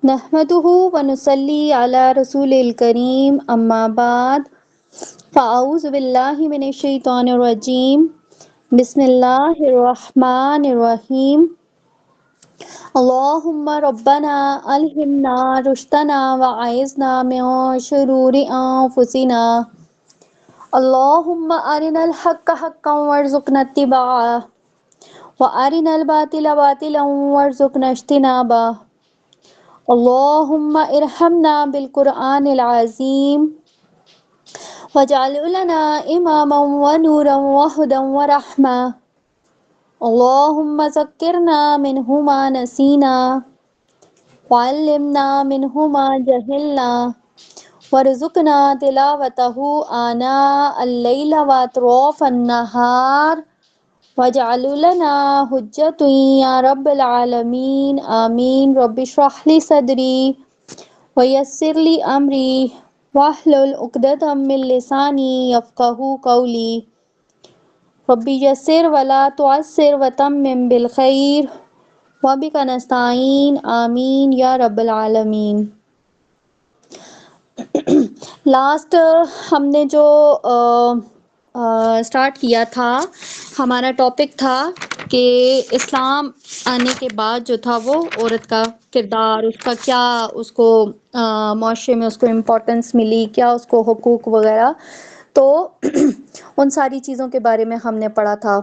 نحمده ونصلي على رسول الكريم اما بعد فاعوذ باللہ من الشیطان الرجیم بسم اللہ الرحمن الرحیم اللہم ربنا الہمنا رشدنا وعیذنا من شرور انفسنا اللہم ارنا الحق حقا وارزقنا اتباعہ وارنا الباطل باطلا وارزقنا اجتنابہ اللہم ارحمنا بالقرآن العظیم واجعل لنا اماما ونورا وہدا ورحمہ اللہم ذکرنا منہ ما نسینا وعلمنا منہ ما جہلنا وارزقنا تلاوتہ آناء اللیل واطراف النہار واجعل لنا حجۃ یا رب العالمین آمین رب اشرح لی صدری ویسر لی امری واحلل عقدۃ من لسانی یفقہوا قولی رب یسر ولا تعسر وتمم بالخیر وبک نستعین آمین یا رب العالمین۔ لاسٹ ہم نے جو اسٹارٹ کیا تھا، ہمارا ٹاپک تھا کہ اسلام آنے کے بعد جو تھا وہ عورت کا کردار، اس کا کیا، اس کو معاشرے میں اس کو امپورٹنس ملی، کیا اس کو حقوق وغیرہ، تو ان ساری چیزوں کے بارے میں ہم نے پڑھا تھا۔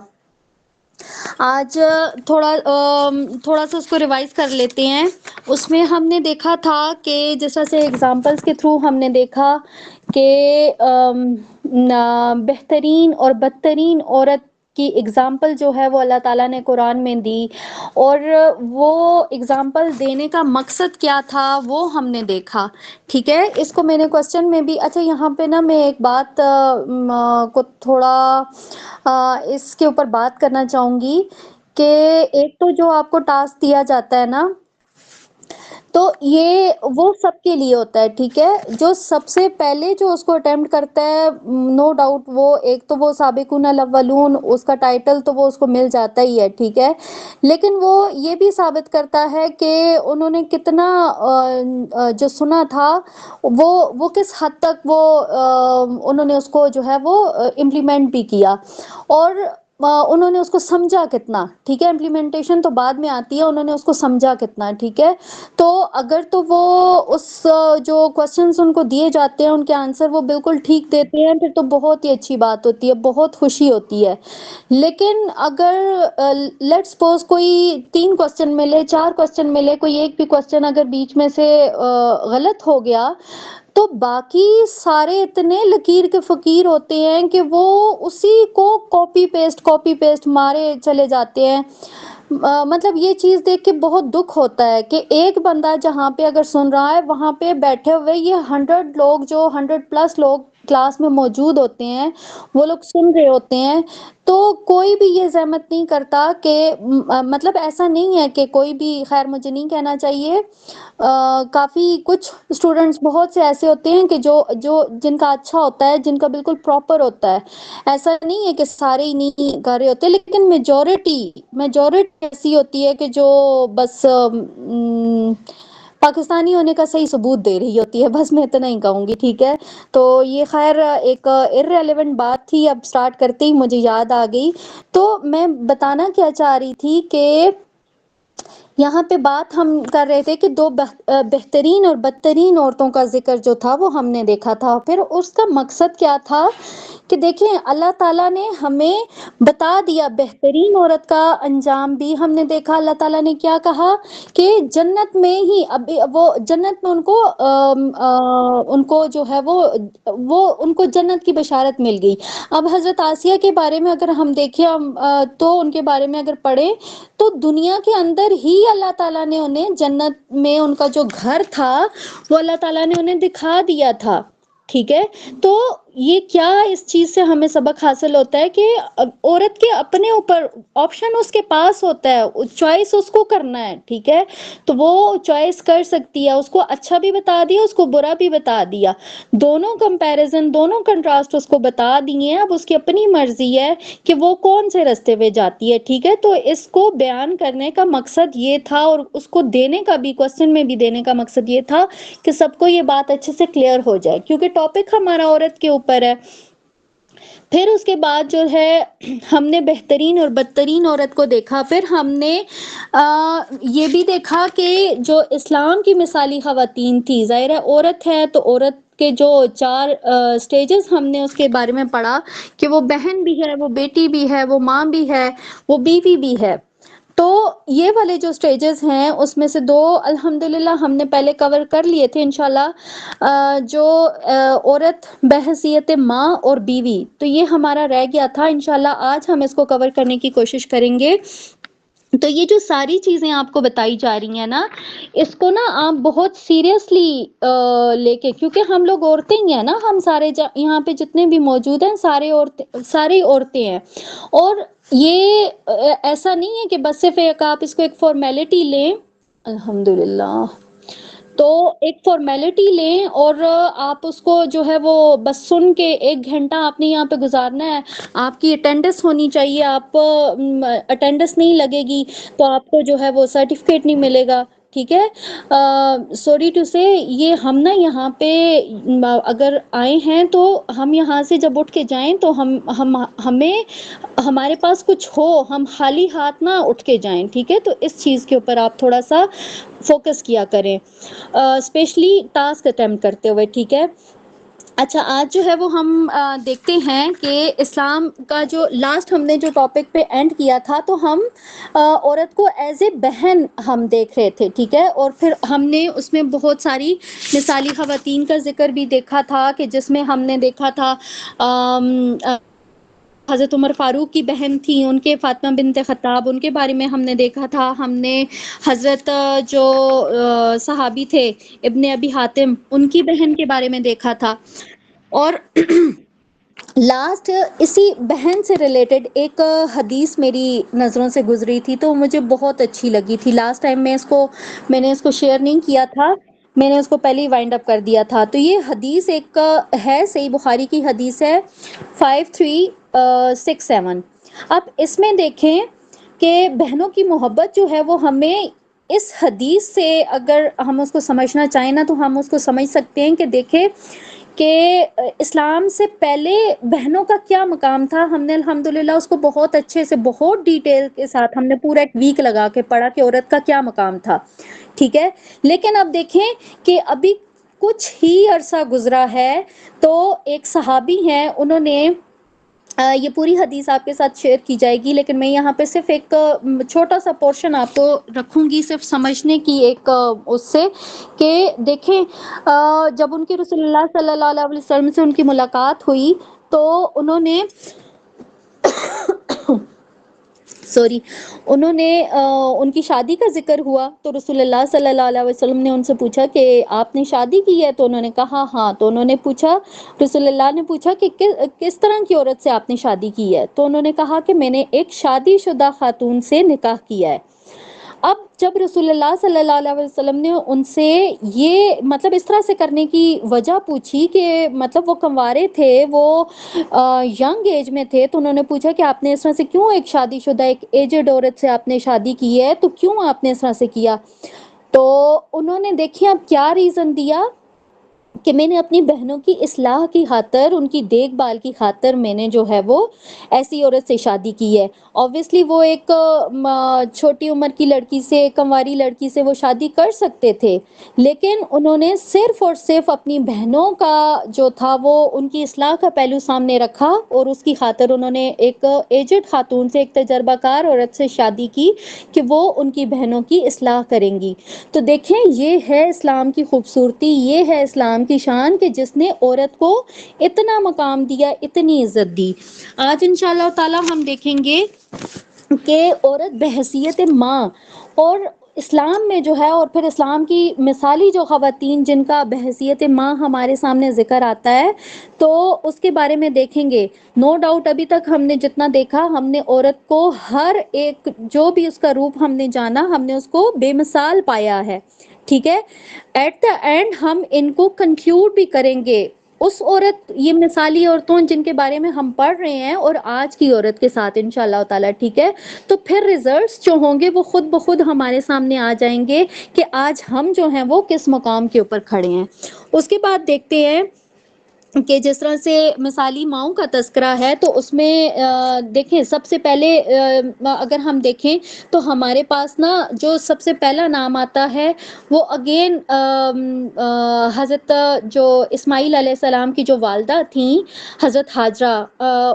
آج تھوڑا سا اس کو ریوائز کر لیتے ہیں۔ اس میں ہم نے دیکھا تھا کہ جس طرح سے ایگزامپلس کے تھرو ہم نے دیکھا کہ بہترین اور بدترین عورت کی ایگزامپل جو ہے وہ اللہ تعالیٰ نے قرآن میں دی، اور وہ ایگزامپل دینے کا مقصد کیا تھا وہ ہم نے دیکھا، ٹھیک ہے۔ اس کو میں نے کوسچن میں بھی، اچھا یہاں پہ نا میں ایک بات کو تھوڑا اس کے اوپر بات کرنا چاہوں گی کہ ایک تو جو آپ کو ٹاسک دیا جاتا ہے نا، تو یہ وہ سب کے لیے ہوتا ہے، ٹھیک ہے۔ جو سب سے پہلے جو اس کو اٹیمپٹ کرتا ہے، نو ڈاؤٹ وہ ایک تو وہ سابقون الاولون، اس کا ٹائٹل تو وہ اس کو مل جاتا ہی ہے، ٹھیک ہے، لیکن وہ یہ بھی ثابت کرتا ہے کہ انہوں نے کتنا جو سنا تھا وہ کس حد تک وہ انہوں نے اس کو جو ہے وہ امپلیمنٹ بھی کیا، اور انہوں نے اس کو سمجھا کتنا، ٹھیک ہے۔ امپلیمنٹیشن تو بعد میں آتی ہے، انہوں نے اس کو سمجھا کتنا، ٹھیک ہے۔ تو اگر تو وہ اس جو کوسچنس ان کو دیے جاتے ہیں ان کے آنسر وہ بالکل ٹھیک دیتے ہیں، پھر تو بہت ہی اچھی بات ہوتی ہے، بہت خوشی ہوتی ہے۔ لیکن اگر لیٹ سپوز کوئی 3 کوسچن ملے، 4 کوسچن ملے، کوئی ایک بھی کوسچن اگر بیچ میں سے غلط ہو گیا، تو باقی سارے اتنے لکیر کے فقیر ہوتے ہیں کہ وہ اسی کو کاپی پیسٹ مارے چلے جاتے ہیں۔ مطلب یہ چیز دیکھ کے بہت دکھ ہوتا ہے کہ ایک بندہ جہاں پہ اگر سن رہا ہے وہاں پہ بیٹھے ہوئے یہ 100 لوگ، جو 100+ لوگ کلاس میں موجود ہوتے ہیں، وہ لوگ سن رہے ہوتے ہیں، تو کوئی بھی یہ زحمت نہیں کرتا کہ مطلب ایسا نہیں ہے کہ کوئی بھی، خیر مجھے نہیں کہنا چاہیے، کافی کچھ اسٹوڈنٹس بہت سے ایسے ہوتے ہیں کہ جو جن کا اچھا ہوتا ہے، جن کا بالکل پراپر ہوتا ہے، ایسا نہیں ہے کہ سارے ہی نہیں کر رہے ہوتے، لیکن میجورٹی ایسی ہوتی ہے کہ جو بس پاکستانی ہونے کا صحیح ثبوت دے رہی ہوتی ہے، بس میں اتنا ہی کہوں گی، ٹھیک ہے۔ تو یہ خیر ایک irrelevant بات تھی، اب سٹارٹ کرتے ہی مجھے یاد آ گئی۔ تو میں بتانا کیا چاہ رہی تھی کہ یہاں پہ بات ہم کر رہے تھے کہ 2 بہترین اور بدترین عورتوں کا ذکر جو تھا وہ ہم نے دیکھا تھا۔ پھر اس کا مقصد کیا تھا کہ دیکھیں اللہ تعالیٰ نے ہمیں بتا دیا، بہترین عورت کا انجام بھی ہم نے دیکھا۔ اللہ تعالیٰ نے کیا کہا کہ جنت میں ہی، اب وہ جنت میں ان کو جو ہے وہ ان کو جنت کی بشارت مل گئی۔ اب حضرت آسیہ کے بارے میں اگر ہم دیکھیں تو ان کے بارے میں اگر پڑھیں تو دنیا کے اندر ہی اللہ تعالیٰ نے انہیں جنت میں ان کا جو گھر تھا وہ اللہ تعالیٰ نے انہیں دکھا دیا تھا، ٹھیک ہے۔ تو یہ کیا اس چیز سے ہمیں سبق حاصل ہوتا ہے کہ عورت کے اپنے اوپر آپشن اس کے پاس ہوتا ہے، چوائس اس کو کرنا ہے، ٹھیک ہے، تو وہ چوائس کر سکتی ہے، اس کو اچھا بھی بتا دیا، اس کو برا بھی بتا دیا، دونوں کمپیریزن، دونوں کنٹراسٹ اس کو بتا دیے، اب اس کی اپنی مرضی ہے کہ وہ کون سے راستے پہ جاتی ہے، ٹھیک ہے۔ تو اس کو بیان کرنے کا مقصد یہ تھا، اور اس کو دینے کا بھی، کوسچن میں بھی دینے کا مقصد یہ تھا کہ سب کو یہ بات اچھے سے کلیئر ہو جائے، کیونکہ ٹاپک ہمارا عورت کے اوپر ہے۔ پھر اس کے بعد جو ہے ہم نے بہترین اور بدترین عورت کو دیکھا، پھر ہم نے یہ بھی دیکھا کہ جو اسلام کی مثالی خواتین تھی، ظاہر ہے عورت ہے تو عورت کے جو 4 سٹیجز ہم نے اس کے بارے میں پڑھا کہ وہ بہن بھی ہے، وہ بیٹی بھی ہے، وہ ماں بھی ہے، وہ بیوی بھی ہے۔ تو یہ والے جو سٹیجز ہیں اس میں سے 2 الحمدللہ ہم نے پہلے کور کر لیے تھے انشاءاللہ، جو عورت بحیثیت ماں اور بیوی، تو یہ ہمارا رہ گیا تھا، انشاءاللہ آج ہم اس کو کور کرنے کی کوشش کریں گے۔ تو یہ جو ساری چیزیں آپ کو بتائی جا رہی ہیں نا، اس کو نا آپ بہت سیریسلی لے کے، کیونکہ ہم لوگ عورتیں ہی ہیں نا، ہم سارے یہاں پہ جتنے بھی موجود ہیں ساری عورتیں ہیں، اور یہ ایسا نہیں ہے کہ بس صرف آپ اس کو ایک فارمیلٹی لیں، الحمدللہ، تو ایک فارمیلٹی لیں اور آپ اس کو جو ہے وہ بس سن کے 1 گھنٹہ آپ نے یہاں پہ گزارنا ہے، آپ کی اٹینڈنس ہونی چاہیے، آپ اٹینڈنس نہیں لگے گی تو آپ کو جو ہے وہ سرٹیفکیٹ نہیں ملے گا، ٹھیک ہے۔ سوری ٹو سے، یہ ہم نا یہاں پہ اگر آئے ہیں تو ہم یہاں سے جب اٹھ کے جائیں تو ہمیں ہمارے پاس کچھ ہو، ہم خالی ہاتھ نہ اٹھ کے جائیں، ٹھیک ہے۔ تو اس چیز کے اوپر آپ تھوڑا سا فوکس کیا کریں، اسپیشلی ٹاسک اٹیمپٹ کرتے ہوئے، ٹھیک ہے۔ اچھا، آج جو ہے وہ ہم دیکھتے ہیں کہ اسلام کا جو لاسٹ ہم نے جو ٹاپک پہ اینڈ کیا تھا، تو ہم عورت کو ایز اے بہن ہم دیکھ رہے تھے، ٹھیک ہے، اور پھر ہم نے اس میں بہت ساری مثالی خواتین کا ذکر بھی دیکھا تھا، کہ جس میں ہم نے دیکھا تھا حضرت عمر فاروق کی بہن تھی، ان کے فاطمہ بنت خطاب، ان کے بارے میں ہم نے دیکھا تھا، ہم نے حضرت جو صحابی تھے ابن ابی حاتم، ان کی بہن کے بارے میں دیکھا تھا، اور لاسٹ اسی بہن سے ریلیٹڈ ایک حدیث میری نظروں سے گزری تھی، تو مجھے بہت اچھی لگی تھی، لاسٹ ٹائم میں نے اس کو شیئر نہیں کیا تھا، میں نے اس کو پہلے ہی وائنڈ اپ کر دیا تھا۔ تو یہ حدیث ایک ہے، صحیح بخاری کی حدیث ہے 5367۔ اب اس میں دیکھیں کہ بہنوں کی محبت جو ہے وہ ہمیں اس حدیث سے، اگر ہم اس کو سمجھنا چاہیں نا، تو ہم اس کو سمجھ سکتے ہیں کہ دیکھیں کہ اسلام سے پہلے بہنوں کا کیا مقام تھا، ہم نے الحمدللہ اس کو بہت اچھے سے، بہت ڈیٹیل کے ساتھ ہم نے پورا ایک ویک لگا کے پڑھا کہ عورت کا کیا مقام تھا، ٹھیک ہے۔ لیکن اب دیکھیں کہ ابھی کچھ ہی عرصہ گزرا ہے، تو ایک صحابی ہیں، انہوں نے یہ پوری حدیث آپ کے ساتھ شیئر کی جائے گی، لیکن میں یہاں پہ صرف ایک چھوٹا سا پورشن آپ کو رکھوں گی، صرف سمجھنے کی ایک اس سے، کہ دیکھیں جب ان کے رسول اللہ صلی اللہ علیہ وسلم سے ان کی ملاقات ہوئی، تو انہوں نے انہوں نے ان کی شادی کا ذکر ہوا، تو رسول اللہ صلی اللہ علیہ وسلم نے ان سے پوچھا کہ آپ نے شادی کی ہے، تو انہوں نے کہا ہاں، تو انہوں نے پوچھا، رسول اللہ نے پوچھا کہ کس طرح کی عورت سے آپ نے شادی کی ہے، تو انہوں نے کہا کہ میں نے ایک شادی شدہ خاتون سے نکاح کیا ہے۔ اب جب رسول اللہ صلی اللہ علیہ وسلم نے ان سے یہ مطلب اس طرح سے کرنے کی وجہ پوچھی، کہ مطلب وہ کنوارے تھے، وہ ینگ ایج میں تھے، تو انہوں نے پوچھا کہ آپ نے اس طرح سے کیوں، ایک شادی شدہ ایک ایجڈ عورت سے آپ نے شادی کی ہے، تو کیوں آپ نے اس طرح سے کیا؟ تو انہوں نے دیکھیں اب کیا ریزن دیا، کہ میں نے اپنی بہنوں کی اصلاح کی خاطر، ان کی دیکھ بھال کی خاطر میں نے جو ہے وہ ایسی عورت سے شادی کی ہے۔ obviously وہ ایک چھوٹی عمر کی لڑکی سے، کنواری لڑکی سے وہ شادی کر سکتے تھے، لیکن انہوں نے صرف اور صرف اپنی بہنوں کا جو تھا وہ ان کی اصلاح کا پہلو سامنے رکھا، اور اس کی خاطر انہوں نے ایک ایجڈ خاتون سے، ایک تجربہ کار عورت سے شادی کی کہ وہ ان کی بہنوں کی اصلاح کریں گی۔ تو دیکھیں یہ ہے اسلام کی خوبصورتی، یہ ہے اسلام کی شان، کہ جس نے عورت کو اتنا مقام دیا، اتنی عزت دی۔ آج انشاءاللہ تعالی ہم دیکھیں گے کہ عورت بحیثیت ماں، اور اسلام میں جو ہے، اور پھر اسلام کی مثالی جو خواتین جن کا بحیثیت ماں ہمارے سامنے ذکر آتا ہے، تو اس کے بارے میں دیکھیں گے. نو ڈاؤٹ ابھی تک ہم نے جتنا دیکھا، ہم نے عورت کو ہر ایک جو بھی اس کا روپ ہم نے جانا، ہم نے اس کو بے مثال پایا ہے. ٹھیک ہے، ایٹ دا اینڈ ہم ان کو کنکلوڈ بھی کریں گے اس عورت، یہ مثالی عورتوں جن کے بارے میں ہم پڑھ رہے ہیں، اور آج کی عورت کے ساتھ انشاءاللہ تعالی. ٹھیک ہے، تو پھر ریزلٹس جو ہوں گے وہ خود بخود ہمارے سامنے آ جائیں گے کہ آج ہم جو ہیں وہ کس مقام کے اوپر کھڑے ہیں. اس کے بعد دیکھتے ہیں کہ جس طرح سے مثالی ماؤں کا تذکرہ ہے، تو اس میں دیکھیں سب سے پہلے اگر ہم دیکھیں تو ہمارے پاس نا جو سب سے پہلا نام آتا ہے وہ اگین حضرت جو اسماعیل علیہ السلام کی جو والدہ تھیں حضرت ہاجرہ،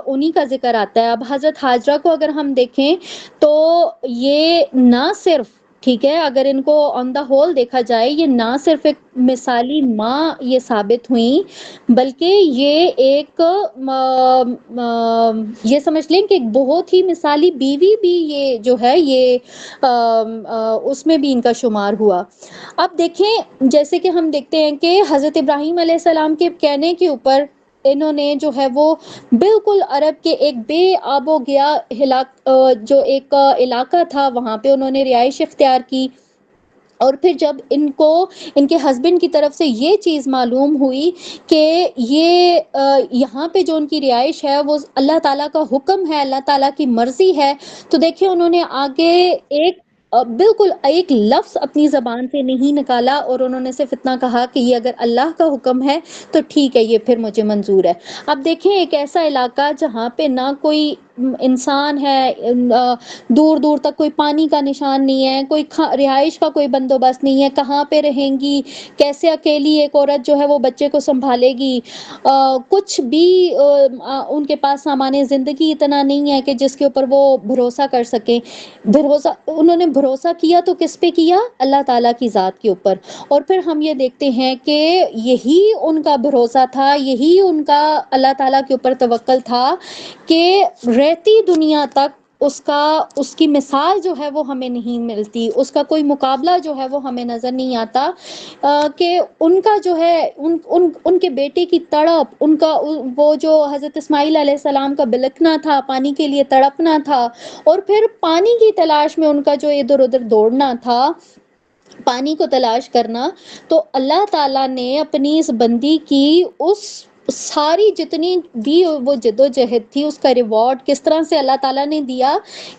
انہی کا ذکر آتا ہے. اب حضرت ہاجرہ کو اگر ہم دیکھیں تو یہ نہ صرف، ٹھیک ہے، اگر ان کو آن دا ہول دیکھا جائے، یہ نہ صرف ایک مثالی ماں یہ ثابت ہوئیں، بلکہ یہ ایک یہ سمجھ لیں کہ ایک بہت ہی مثالی بیوی بھی یہ جو ہے یہ اس میں بھی ان کا شمار ہوا. اب دیکھیں جیسے کہ ہم دیکھتے ہیں کہ حضرت ابراہیم علیہ السلام کے کہنے کے اوپر انہوں نے جو ہے وہ بالکل عرب کے ایک بے آب و گیا جو ایک علاقہ تھا وہاں پہ انہوں نے رہائش اختیار کی. اور پھر جب ان کو ان کے ہسبینڈ کی طرف سے یہ چیز معلوم ہوئی کہ یہ یہاں پہ جو ان کی رہائش ہے وہ اللہ تعالیٰ کا حکم ہے، اللہ تعالیٰ کی مرضی ہے، تو دیکھیں انہوں نے آگے ایک بالکل ایک لفظ اپنی زبان سے نہیں نکالا، اور انہوں نے صرف اتنا کہا کہ یہ اگر اللہ کا حکم ہے تو ٹھیک ہے، یہ پھر مجھے منظور ہے. اب دیکھیں ایک ایسا علاقہ جہاں پہ نہ کوئی انسان ہے، دور دور تک کوئی پانی کا نشان نہیں ہے، کوئی رہائش کا کوئی بندوبست نہیں ہے، کہاں پہ رہیں گی، کیسے اکیلی ایک عورت جو ہے وہ بچے کو سنبھالے گی، کچھ بھی ان کے پاس سامان زندگی اتنا نہیں ہے کہ جس کے اوپر وہ بھروسہ کر سکیں. بھروسہ انہوں نے بھروسہ کیا تو کس پہ کیا؟ اللہ تعالیٰ کی ذات کے اوپر. اور پھر ہم یہ دیکھتے ہیں کہ یہی ان کا بھروسہ تھا، یہی ان کا اللہ تعالیٰ کے اوپر توکل تھا کہ رہتی دنیا تک اس کی مثال جو ہے وہ ہمیں نہیں ملتی، اس کا کوئی مقابلہ جو ہے وہ ہمیں نظر نہیں آتا، کہ ان کا جو ہے ان کے بیٹے کی تڑپ، ان کا وہ جو حضرت اسماعیل علیہ السلام کا بلکنا تھا، پانی کے لیے تڑپنا تھا، اور پھر پانی کی تلاش میں ان کا جو ادھر ادھر دوڑنا تھا، پانی کو تلاش کرنا. تو اللہ تعالیٰ نے اپنی اس بندی کی اس ساری جتنی بھی وہ جدوجہد تھی اس کا ریوارڈ کس طرح سے اللہ تعالیٰ نے دیا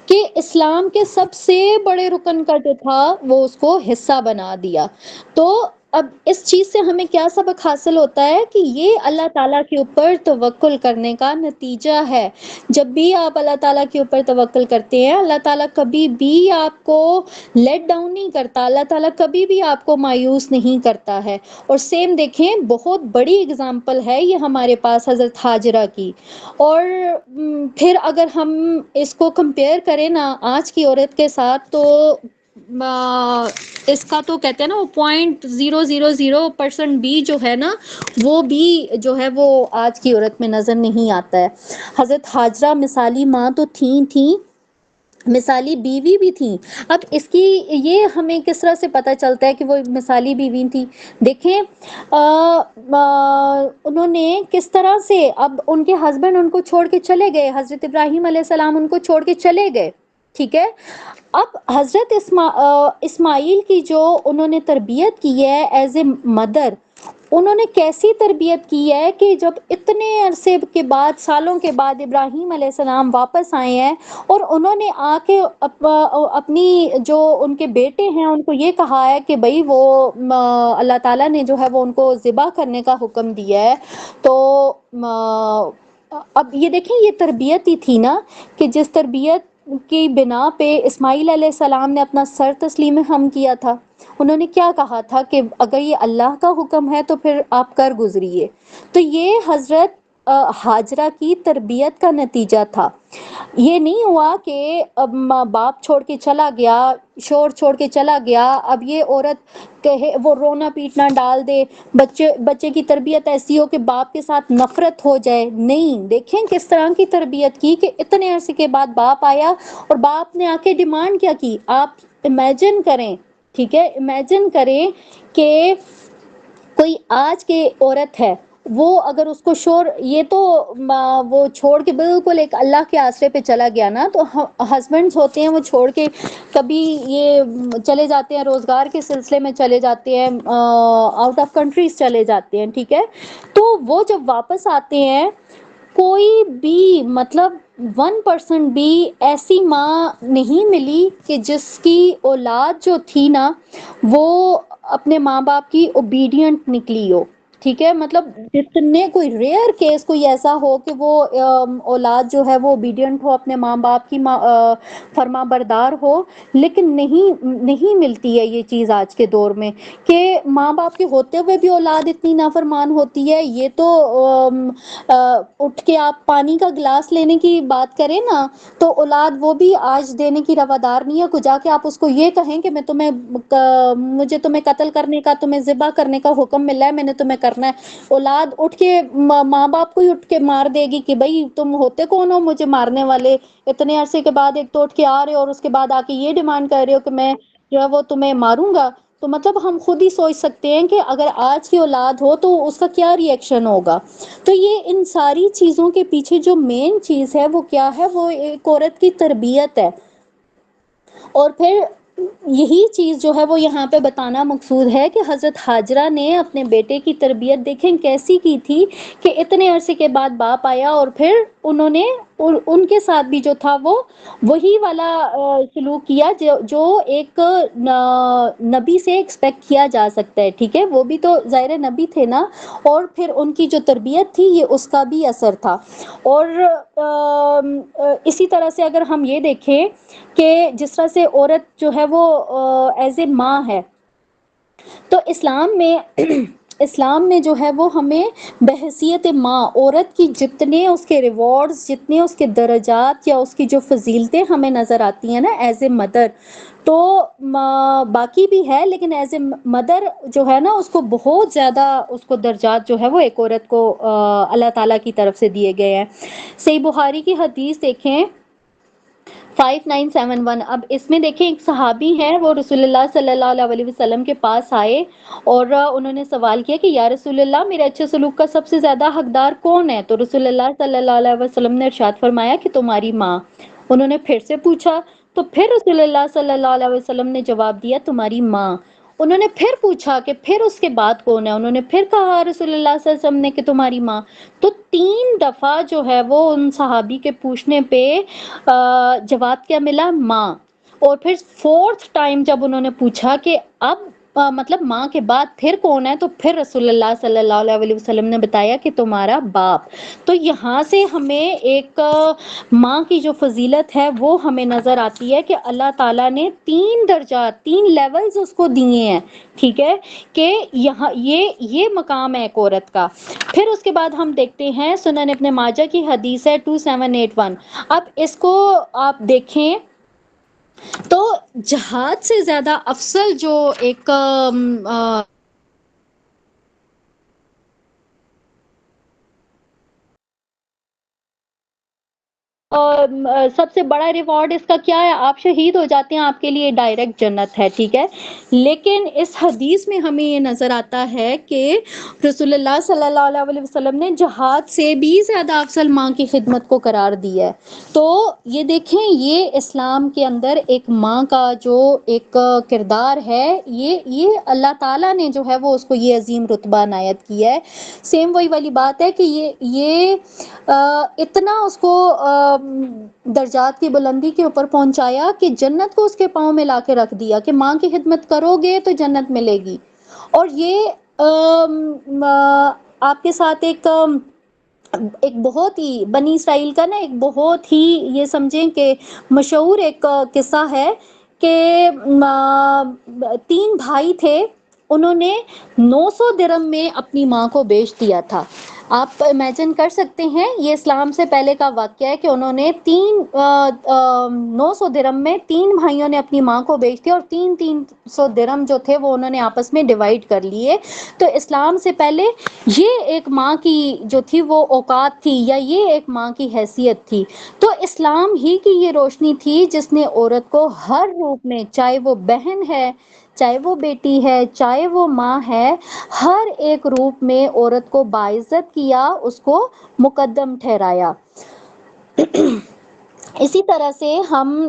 کہ اسلام کے سب سے بڑے رکن کا جو تھا وہ اس کو حصہ بنا دیا. تو اب اس چیز سے ہمیں کیا سبق حاصل ہوتا ہے کہ یہ اللہ تعالیٰ کے اوپر توکل کرنے کا نتیجہ ہے. جب بھی آپ اللہ تعالیٰ کے اوپر توکل کرتے ہیں، اللہ تعالیٰ کبھی بھی آپ کو لیٹ ڈاؤن نہیں کرتا، اللہ تعالیٰ کبھی بھی آپ کو مایوس نہیں کرتا ہے. اور سیم دیکھیں بہت بڑی اگزامپل ہے یہ ہمارے پاس حضرت ہاجرہ کی. اور پھر اگر ہم اس کو کمپیئر کریں نا آج کی عورت کے ساتھ، تو اس کا تو کہتے ہیں نا وہ 0.000% بھی جو ہے نا وہ بھی جو ہے وہ آج کی عورت میں نظر نہیں آتا ہے. حضرت ہاجرہ مثالی ماں تو تھیں، مثالی بیوی بھی تھیں. اب اس کی یہ ہمیں کس طرح سے پتہ چلتا ہے کہ وہ مثالی بیوی تھی؟ دیکھیں انہوں نے کس طرح سے، اب ان کے ہسبینڈ ان کو چھوڑ کے چلے گئے، حضرت ابراہیم علیہ السلام ان کو چھوڑ کے چلے گئے. ٹھیک ہے، اب حضرت اسماعیل کی جو انہوں نے تربیت کی ہے ایز اے مدر، انہوں نے کیسی تربیت کی ہے کہ جب اتنے عرصے کے بعد، سالوں کے بعد ابراہیم علیہ السلام واپس آئے ہیں اور انہوں نے آ کے اپنی جو ان کے بیٹے ہیں ان کو یہ کہا ہے کہ بھئی وہ اللہ تعالیٰ نے جو ہے وہ ان کو ذبح کرنے کا حکم دیا ہے. تو اب یہ دیکھیں یہ تربیت ہی تھی نا، کہ جس تربیت کی بنا پہ اسماعیل علیہ السلام نے اپنا سر تسلیم ہم کیا تھا. انہوں نے کیا کہا تھا کہ اگر یہ اللہ کا حکم ہے تو پھر آپ کر گزریے. تو یہ حضرت ہاجرہ کی تربیت کا نتیجہ تھا. یہ نہیں ہوا کہ اب باپ چھوڑ کے چلا گیا، شور چھوڑ کے چلا گیا، اب یہ عورت کہے وہ رونا پیٹنا ڈال دے، بچے کی تربیت ایسی ہو کہ باپ کے ساتھ نفرت ہو جائے. نہیں، دیکھیں کس طرح کی تربیت کی کہ اتنے عرصے کے بعد باپ آیا اور باپ نے آ کے ڈیمانڈ کیا کی. آپ امیجن کریں ٹھیک ہے، امیجن کریں کہ کوئی آج کی عورت ہے، وہ اگر اس کو شور یہ تو وہ چھوڑ کے بالکل ایک اللہ کے آسرے پہ چلا گیا نا، تو ہسبینڈز ہوتے ہیں وہ چھوڑ کے کبھی یہ چلے جاتے ہیں، روزگار کے سلسلے میں چلے جاتے ہیں، آؤٹ آف کنٹریز چلے جاتے ہیں، ٹھیک ہے، تو وہ جب واپس آتے ہیں، کوئی بھی مطلب 1% بھی ایسی ماں نہیں ملی کہ جس کی اولاد جو تھی نا وہ اپنے ماں باپ کی اوبیڈینٹ نکلی ہو، ٹھیک ہے، مطلب جتنے کوئی ریئر کیس کوئی ایسا ہو کہ وہ اولاد جو ہے وہ اوبیڈینٹ ہو، اپنے ماں باپ کی فرما بردار ہو، لیکن نہیں ملتی ہے یہ چیز آج کے دور میں کہ ماں باپ کے ہوتے ہوئے بھی اولاد اتنی نافرمان ہوتی ہے۔ یہ تو اٹھ کے آپ پانی کا گلاس لینے کی بات کریں نا، تو اولاد وہ بھی آج دینے کی روادار نہیں ہے، کو جا کے آپ اس کو یہ کہیں کہ مجھے تمہیں قتل کرنے کا، تمہیں ذبح کرنے کا حکم ملا ہے، میں نے تمہیں کرنا ہے، اولاد اٹھ کے ماں باپ کو ہی اٹھ کے مار دے گی کہ بھائی تم ہوتے کون ہو مجھے مارنے والے، اتنے عرصے کے بعد ایک تو اٹھ کے آ رہے ہو اور اس کے بعد آ کے یہ ڈیمانڈ کر رہے ہو کہ میں جو ہے وہ تمہیں ماروں گا۔ تو مطلب ہم خود ہی سوچ سکتے ہیں کہ اگر آج کی اولاد ہو تو اس کا کیا ری ایکشن ہوگا۔ تو یہ ان ساری چیزوں کے پیچھے جو مین چیز ہے وہ کیا ہے، وہ ایک عورت کی تربیت ہے۔ اور پھر یہی چیز جو ہے وہ یہاں پہ بتانا مقصود ہے کہ حضرت ہاجرہ نے اپنے بیٹے کی تربیت دیکھیں کیسی کی تھی کہ اتنے عرصے کے بعد باپ آیا اور پھر انہوں نے ان کے ساتھ بھی جو تھا وہ وہی والا سلوک کیا جو ایک نبی سے ایکسپیکٹ کیا جا سکتا ہے، ٹھیک ہے، وہ بھی تو ظاہر نبی تھے نا، اور پھر ان کی جو تربیت تھی یہ اس کا بھی اثر تھا۔ اور اسی طرح سے اگر ہم یہ دیکھیں کہ جس طرح سے عورت جو ہے وہ ایز اے ماں ہے، تو اسلام میں جو ہے وہ ہمیں بحیثیت ماں عورت کی جتنے اس کے ریوارڈز، جتنے اس کے درجات یا اس کی جو فضیلتیں ہمیں نظر آتی ہیں نا ایز اے مدر، تو باقی بھی ہے لیکن ایز اے مدر جو ہے نا اس کو بہت زیادہ اس کو درجات جو ہے وہ ایک عورت کو اللہ تعالیٰ کی طرف سے دیے گئے ہیں۔ صحیح بخاری کی حدیث دیکھیں 5971، اب اس میں دیکھیں ایک صحابی ہیں وہ رسول اللہ صلی اللہ علیہ وسلم کے پاس آئے اور انہوں نے سوال کیا کہ یا رسول اللہ میرے اچھے سلوک کا سب سے زیادہ حقدار کون ہے؟ تو رسول اللہ صلی اللہ علیہ وسلم نے ارشاد فرمایا کہ تمہاری ماں۔ انہوں نے پھر سے پوچھا تو پھر رسول اللہ صلی اللہ علیہ وسلم نے جواب دیا تمہاری ماں۔ انہوں نے پھر پوچھا کہ پھر اس کے بعد کون ہے؟ انہوں نے پھر کہا رسول اللہ صلی اللہ علیہ وسلم نے کہ تمہاری ماں۔ تو 3 دفعہ جو ہے وہ ان صحابی کے پوچھنے پہ جواب کیا ملا؟ ماں۔ اور پھر 4تھ ٹائم جب انہوں نے پوچھا کہ اب مطلب ماں کے بعد پھر کون ہے، تو پھر رسول اللہ صلی اللہ علیہ وسلم نے بتایا کہ تمہارا باپ۔ تو یہاں سے ہمیں ایک ماں کی جو فضیلت ہے وہ ہمیں نظر آتی ہے کہ اللہ تعالیٰ نے 3 درجات 3 لیولز اس کو دیے ہیں، ٹھیک ہے، کہ یہاں یہ مقام ہے ایک عورت کا۔ پھر اس کے بعد ہم دیکھتے ہیں سنن ابن ماجہ کی حدیث ہے 2781، اب اس کو آپ دیکھیں تو جہاد سے زیادہ افضل جو ایک سب سے بڑا ریوارڈ اس کا کیا ہے؟ آپ شہید ہو جاتے ہیں، آپ کے لیے ڈائریکٹ جنت ہے، ٹھیک ہے۔ لیکن اس حدیث میں ہمیں یہ نظر آتا ہے کہ رسول اللہ صلی اللہ علیہ وسلم نے جہاد سے بھی زیادہ افضل ماں کی خدمت کو قرار دیا ہے۔ تو یہ دیکھیں یہ اسلام کے اندر ایک ماں کا جو ایک کردار ہے، یہ اللہ تعالیٰ نے جو ہے وہ اس کو یہ عظیم رتبہ عنایت کیا ہے۔ سیم وہی والی بات ہے کہ یہ اتنا اس کو درجات کی بلندی کے اوپر پہنچایا کہ جنت کو اس کے پاؤں میں لا کے رکھ دیا کہ ماں کی خدمت کرو گے تو جنت ملے گی۔ اور یہ آپ کے ساتھ ایک بہت ہی بنی اسرائیل کا نا ایک بہت ہی یہ سمجھیں کہ مشہور ایک قصہ ہے کہ 3 بھائی تھے، انہوں نے 900 درہم میں اپنی ماں کو بیچ دیا تھا۔ آپ امیجن کر سکتے ہیں یہ اسلام سے پہلے کا واقعہ ہے کہ انہوں نے 900 درہم میں 3 بھائیوں نے اپنی ماں کو بیچ دیا اور 300 درہم جو تھے وہ انہوں نے آپس میں ڈیوائیڈ کر لیے۔ تو اسلام سے پہلے یہ ایک ماں کی جو تھی وہ اوقات تھی یا یہ ایک ماں کی حیثیت تھی۔ تو اسلام ہی کی یہ روشنی تھی جس نے عورت کو ہر روپ میں، چاہے وہ بہن ہے، چاہے وہ بیٹی ہے چاہے وہ ماں ہے، ہر ایک روپ میں عورت کو باعزت کیا، اس کو مقدم ٹھہرایا۔ اسی طرح سے ہم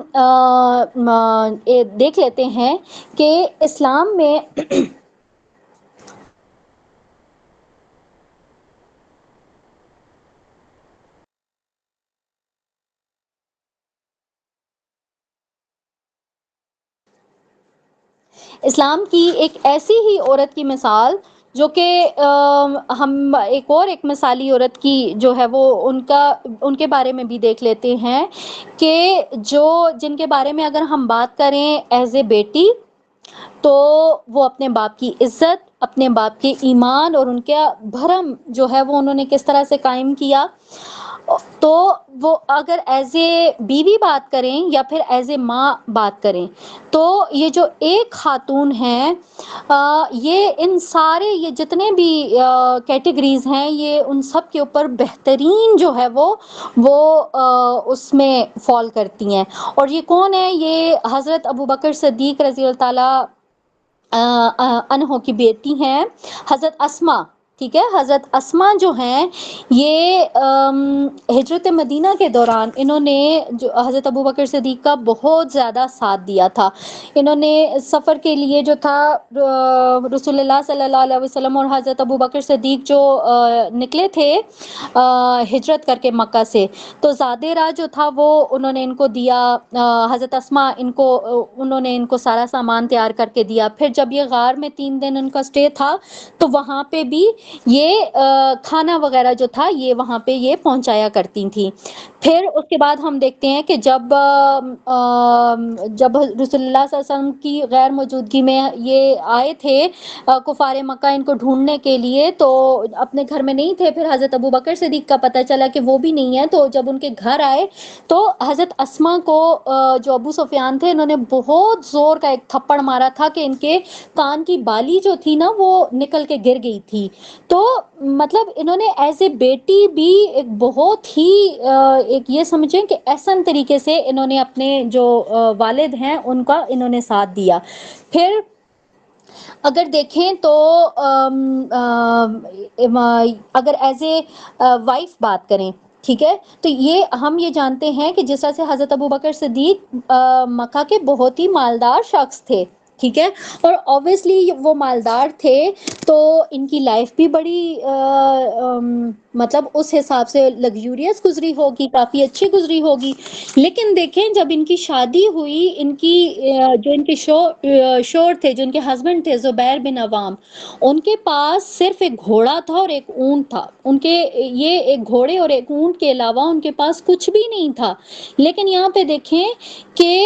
دیکھ لیتے ہیں کہ اسلام میں اسلام کی ایک ایسی ہی عورت کی مثال جو کہ ہم ایک مثالی عورت کی جو ہے وہ ان کے بارے میں بھی دیکھ لیتے ہیں کہ جن کے بارے میں اگر ہم بات کریں ایز اے بیٹی، تو وہ اپنے باپ کی عزت، اپنے باپ کے ایمان اور ان کا بھرم جو ہے وہ انہوں نے کس طرح سے قائم کیا، تو وہ اگر ایز اے بیوی بات کریں یا پھر ایز اے ماں بات کریں، تو یہ جو ایک خاتون ہیں، یہ ان سارے یہ جتنے بھی کیٹیگریز ہیں، یہ ان سب کے اوپر بہترین جو ہے وہ اس میں فال کرتی ہیں۔ اور یہ کون ہے؟ یہ حضرت ابوبکر صدیق رضی اللہ تعالی عنہ کی بیٹی ہیں، حضرت اسماء۔ ٹھیک ہے، حضرت اسماء جو ہیں، یہ ہجرت مدینہ کے دوران انہوں نے جو حضرت ابوبکر صدیق کا بہت زیادہ ساتھ دیا تھا۔ انہوں نے سفر کے لیے جو تھا رسول اللہ صلی اللہ علیہ وسلم اور حضرت ابوبکر صدیق جو نکلے تھے ہجرت کر کے مکہ سے، تو زادے راہ جو تھا وہ انہوں نے ان کو دیا، حضرت اسماء انہوں نے ان کو سارا سامان تیار کر کے دیا۔ پھر جب یہ غار میں 3 دن ان کا سٹے تھا، تو وہاں پہ بھی یہ کھانا وغیرہ جو تھا یہ وہاں پہ یہ پہنچایا کرتی تھیں۔ پھر اس کے بعد ہم دیکھتے ہیں کہ جب رسول اللہ صلی اللہ علیہ وسلم کی غیر موجودگی میں یہ آئے تھے کفار مکہ ان کو ڈھونڈنے کے لیے، تو اپنے گھر میں نہیں تھے۔ پھر حضرت ابوبکر صدیق کا پتہ چلا کہ وہ بھی نہیں ہے، تو جب ان کے گھر آئے تو حضرت اسماء کو جو ابو سفیان تھے انہوں نے بہت زور کا ایک تھپڑ مارا تھا کہ ان کے کان کی بالی جو تھی نا وہ نکل کے گر گئی تھی۔ تو مطلب انہوں نے ایز اے بیٹی بھی ایک بہت ہی ایک یہ سمجھیں کہ احسن طریقے سے انہوں نے اپنے جو والد ہیں ان کا انہوں نے ساتھ دیا۔ پھر اگر دیکھیں تو اگر ایز اے وائف بات کریں، ٹھیک ہے، تو ہم یہ جانتے ہیں کہ جس طرح سے حضرت ابوبکر صدیق مکہ کے بہت ہی مالدار شخص تھے، ٹھیک ہے، اور obviously وہ مالدار تھے تو ان کی لائف بھی بڑی مطلب اس حساب سے لگزوریس گزری ہوگی، کافی اچھی گزری ہوگی۔ لیکن دیکھیں جب ان کی شادی ہوئی، ان کی جو ان کے شور تھے، جو ان کے ہسبینڈ تھے زبیر بن عوام، ان کے پاس صرف ایک گھوڑا تھا اور ایک اونٹ تھا۔ یہ ایک گھوڑے اور ایک اونٹ کے علاوہ ان کے پاس کچھ بھی نہیں تھا۔ لیکن یہاں پہ دیکھیں کہ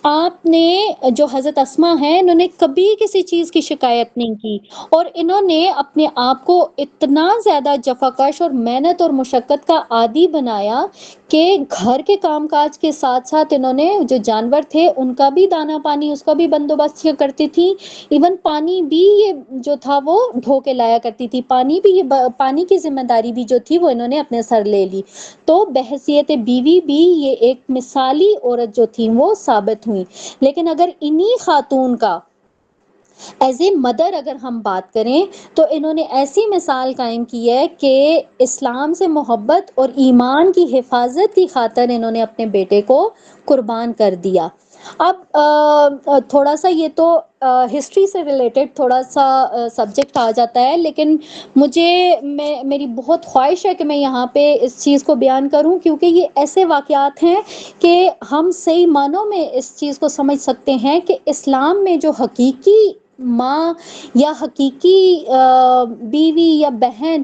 آپ نے جو حضرت اسماء ہیں انہوں نے کبھی کسی چیز کی شکایت نہیں کی، اور انہوں نے اپنے آپ کو اتنا زیادہ جفاکش اور محنت اور مشقت کا عادی بنایا کہ گھر کے کام کاج کے ساتھ ساتھ انہوں نے جو جانور تھے ان کا بھی دانا پانی اس کا بھی بندوبست کرتی تھی، ایون پانی بھی یہ جو تھا وہ ڈھو کے لایا کرتی تھی، پانی کی ذمہ داری بھی جو تھی وہ انہوں نے اپنے سر لے لی۔ تو بحیثیت بیوی بھی یہ ایک مثالی عورت جو تھی وہ ثابت ہوئی۔ لیکن اگر انہی خاتون کا ایز اے مدر اگر ہم بات کریں تو انہوں نے ایسی مثال قائم کی ہے کہ اسلام سے محبت اور ایمان کی حفاظت کی خاطر انہوں نے اپنے بیٹے کو قربان کر دیا۔ اب تھوڑا سا یہ تو ہسٹری سے ریلیٹڈ تھوڑا سا سبجیکٹ آ جاتا ہے، لیکن میری بہت خواہش ہے کہ میں یہاں پہ اس چیز کو بیان کروں، کیونکہ یہ ایسے واقعات ہیں کہ ہم صحیح معنوں میں اس چیز کو سمجھ سکتے ہیں کہ اسلام میں جو حقیقی ماں یا حقیقی بیوی یا بہن،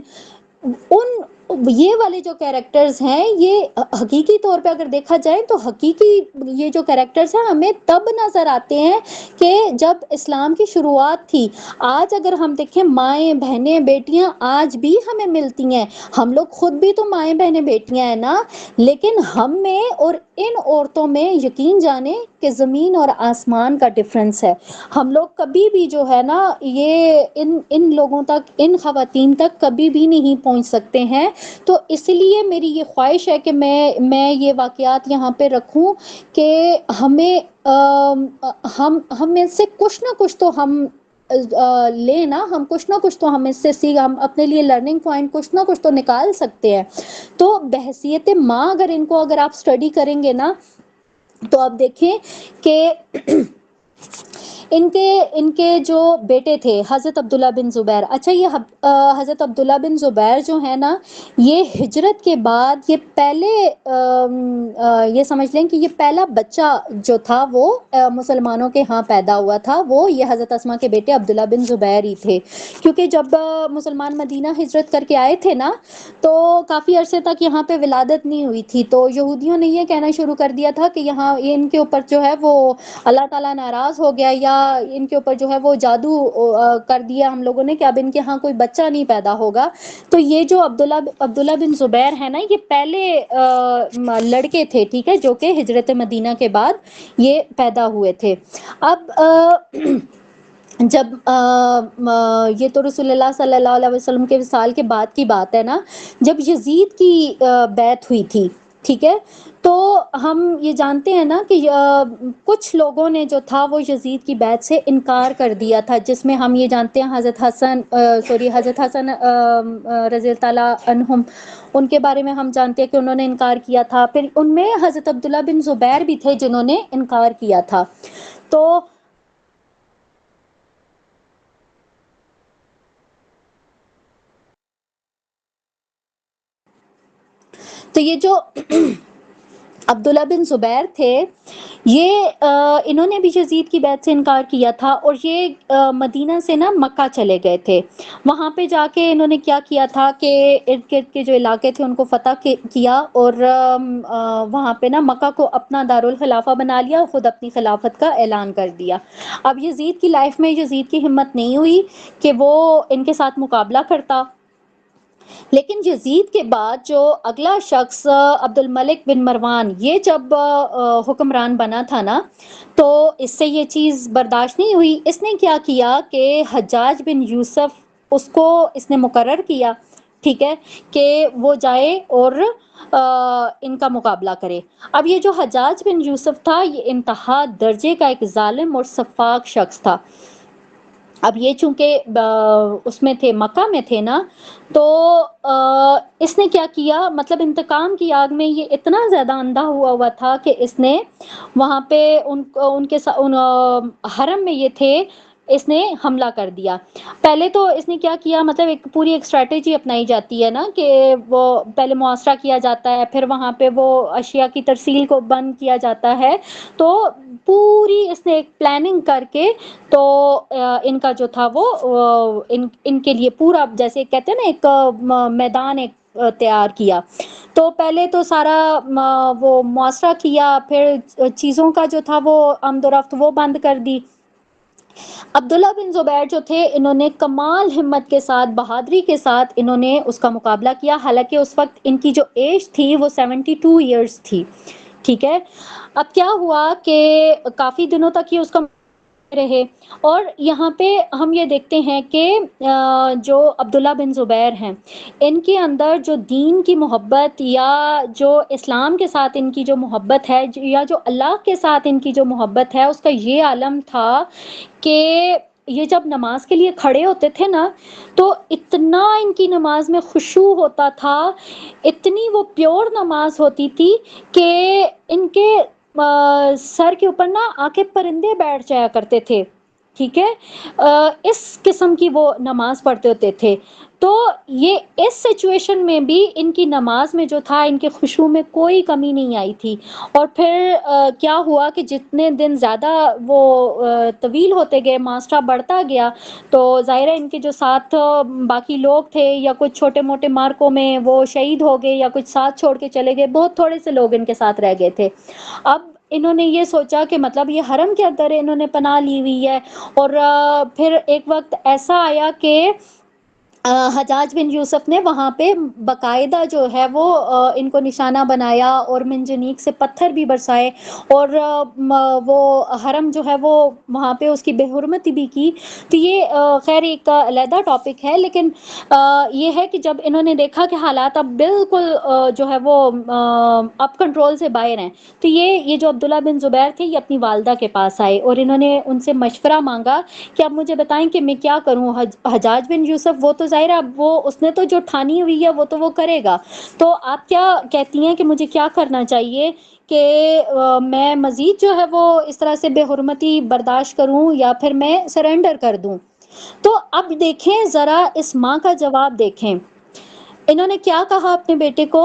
یہ والے جو کیریکٹرز ہیں یہ حقیقی طور پہ اگر دیکھا جائے تو حقیقی یہ جو کیریکٹرز ہیں ہمیں تب نظر آتے ہیں کہ جب اسلام کی شروعات تھی۔ آج اگر ہم دیکھیں مائیں بہنیں بیٹیاں آج بھی ہمیں ملتی ہیں، ہم لوگ خود بھی تو مائیں بہنیں بیٹیاں ہیں نا، لیکن ہم میں اور ان عورتوں میں یقین جانے کہ زمین اور آسمان کا ڈفرنس ہے. ہم لوگ کبھی بھی جو ہے نا یہ ان لوگوں تک، ان خواتین تک کبھی بھی نہیں پہنچ سکتے ہیں. تو اس لیے میری یہ خواہش ہے کہ میں یہ واقعات یہاں پہ رکھوں کہ ہمیں ہم میں سے کچھ نہ کچھ تو ہم لینا، ہم کچھ نہ کچھ تو ہم اس سے سیکھ، ہم اپنے لیے لرننگ پوائنٹ کچھ نہ کچھ تو نکال سکتے ہیں. تو بحیثیت ماں اگر آپ اسٹڈی کریں گے نا تو آپ دیکھیں کہ ان کے جو بیٹے تھے حضرت عبداللہ بن زبیر. اچھا یہ حضرت عبداللہ بن زبیر جو ہے نا یہ ہجرت کے بعد یہ پہلے یہ سمجھ لیں کہ یہ پہلا بچہ جو تھا وہ مسلمانوں کے ہاں پیدا ہوا تھا، وہ یہ حضرت اسما کے بیٹے عبداللہ بن زبیر ہی تھے. کیونکہ جب مسلمان مدینہ ہجرت کر کے آئے تھے نا تو کافی عرصے تک یہاں پہ ولادت نہیں ہوئی تھی. تو یہودیوں نے یہ کہنا شروع کر دیا تھا کہ یہاں ان کے اوپر جو ہے وہ اللہ تعالیٰ ناراض ہو گیا، یا ان کے اوپر جو ہے وہ جادو کر دیا ہم لوگوں نے کہ اب ان کے ہاں کوئی بچہ نہیں پیدا ہوگا. تو یہ جو عبداللہ بن زبیر ہے نا یہ پہلے لڑکے تھے، ٹھیک ہے، جو کہ ہجرت مدینہ کے بعد یہ پیدا ہوئے تھے. اب جب یہ تو رسول اللہ صلی اللہ علیہ وسلم کے وصال کے بعد کی بات ہے نا، جب یزید کی بیعت ہوئی تھی، ٹھیک ہے، تو ہم یہ جانتے ہیں نا کہ کچھ لوگوں نے جو تھا وہ یزید کی بیعت سے انکار کر دیا تھا، جس میں ہم یہ جانتے ہیں حضرت حسن رضی اللہ تعالیٰ عنہم، ان کے بارے میں ہم جانتے ہیں کہ انہوں نے انکار کیا تھا. پھر ان میں حضرت عبداللہ بن زبیر بھی تھے جنہوں نے انکار کیا تھا. تو یہ جو عبداللہ بن زبیر تھے یہ انہوں نے بھی یزید کی بیعت سے انکار کیا تھا، اور یہ مدینہ سے نا مکہ چلے گئے تھے. وہاں پہ جا کے انہوں نے کیا کیا تھا کہ ارد گرد کے جو علاقے تھے ان کو فتح کیا، اور وہاں پہ نا مکہ کو اپنا دارالخلافہ بنا لیا، خود اپنی خلافت کا اعلان کر دیا. اب یزید کی لائف میں یزید کی ہمت نہیں ہوئی کہ وہ ان کے ساتھ مقابلہ کرتا. لیکن یزید کے بعد جو اگلا شخص عبد الملک بن مروان یہ جب حکمران بنا تھا نا تو اس سے یہ چیز برداشت نہیں ہوئی. اس نے کیا کیا کہ حجاج بن یوسف اس نے مقرر کیا، ٹھیک ہے، کہ وہ جائے اور ان کا مقابلہ کرے. اب یہ جو حجاج بن یوسف تھا یہ انتہا درجے کا ایک ظالم اور سفاک شخص تھا. اب یہ چونکہ اس میں تھے، مکہ میں تھے نا، تو اس نے کیا کیا، مطلب انتقام کی آگ میں یہ اتنا زیادہ اندھا ہوا تھا کہ اس نے وہاں پہ ان کے حرم میں یہ تھے، اس نے حملہ کر دیا. پہلے تو اس نے کیا کیا، مطلب پوری ایک اسٹریٹجی اپنائی جاتی ہے نا کہ وہ پہلے محاصرہ کیا جاتا ہے، پھر وہاں پہ وہ اشیاء کی ترسیل کو بند کیا جاتا ہے. تو پوری اس نے ایک پلاننگ کر کے تو ان کا جو تھا وہ ان کے لیے پورا، جیسے کہتے ہیں نا ایک میدان ایک تیار کیا. تو پہلے تو سارا وہ محاصرہ کیا، پھر چیزوں کا جو تھا وہ آمد و رفت وہ بند کر دی. عبداللہ بن زبیر جو تھے انہوں نے کمال ہمت کے ساتھ، بہادری کے ساتھ انہوں نے اس کا مقابلہ کیا. حالانکہ اس وقت ان کی جو ایج تھی وہ 72 ایئرز تھی، ٹھیک ہے. اب کیا ہوا کہ کافی دنوں تک یہ اس کا رہے، اور یہاں پہ ہم یہ دیکھتے ہیں کہ جو عبداللہ بن زبیر ہیں ان کے اندر جو دین کی محبت یا جو اسلام کے ساتھ ان کی جو محبت ہے یا جو اللہ کے ساتھ ان کی جو محبت ہے اس کا یہ عالم تھا کہ یہ جب نماز کے لیے کھڑے ہوتے تھے نا تو اتنا ان کی نماز میں خشوع ہوتا تھا، اتنی وہ پیور نماز ہوتی تھی کہ ان کے سر کے اوپر نا آ کے پرندے بیٹھ جایا کرتے تھے، ٹھیک ہے. اس قسم کی وہ نماز پڑھتے ہوتے تھے. تو یہ اس سچویشن میں بھی ان کی نماز میں جو تھا ان کے خشوع میں کوئی کمی نہیں آئی تھی. اور پھر کیا ہوا کہ جتنے دن زیادہ وہ طویل ہوتے گئے، معاشرہ بڑھتا گیا، تو ظاہر ہے ان کے جو ساتھ باقی لوگ تھے یا کچھ چھوٹے موٹے مارکوں میں وہ شہید ہو گئے یا کچھ ساتھ چھوڑ کے چلے گئے، بہت تھوڑے سے لوگ ان کے ساتھ رہ گئے تھے. اب انہوں نے یہ سوچا کہ مطلب یہ حرم کے اندر انہوں نے پناہ لی ہوئی ہے، اور پھر ایک وقت ایسا آیا کہ حجاج بن یوسف نے وہاں پہ باقاعدہ جو ہے وہ ان کو نشانہ بنایا اور منجنیق سے پتھر بھی برسائے، اور وہ حرم جو ہے وہ وہاں پہ اس کی بے حرمتی بھی کی۔ تو یہ خیر ایک علیحدہ ٹاپک ہے، لیکن یہ ہے کہ جب انہوں نے دیکھا کہ حالات اب بالکل جو ہے وہ اب کنٹرول سے باہر ہیں، تو یہ جو عبداللہ بن زبیر تھے یہ اپنی والدہ کے پاس آئے اور انہوں نے ان سے مشورہ مانگا کہ اب مجھے بتائیں کہ میں کیا کروں۔ حجاج بن یوسف وہ تو ظاہر ہے وہ اس نے تو جو ٹھانی ہوئی ہے وہ تو وہ کرے گا، تو آپ کیا کہتی ہیں کہ مجھے کیا کرنا چاہیے کہ میں مزید جو ہے وہ اس طرح سے بے حرمتی برداشت کروں یا پھر میں سرنڈر کر دوں؟ تو اب دیکھیں ذرا اس ماں کا جواب دیکھیں، انہوں نے کیا کہا اپنے بیٹے کو،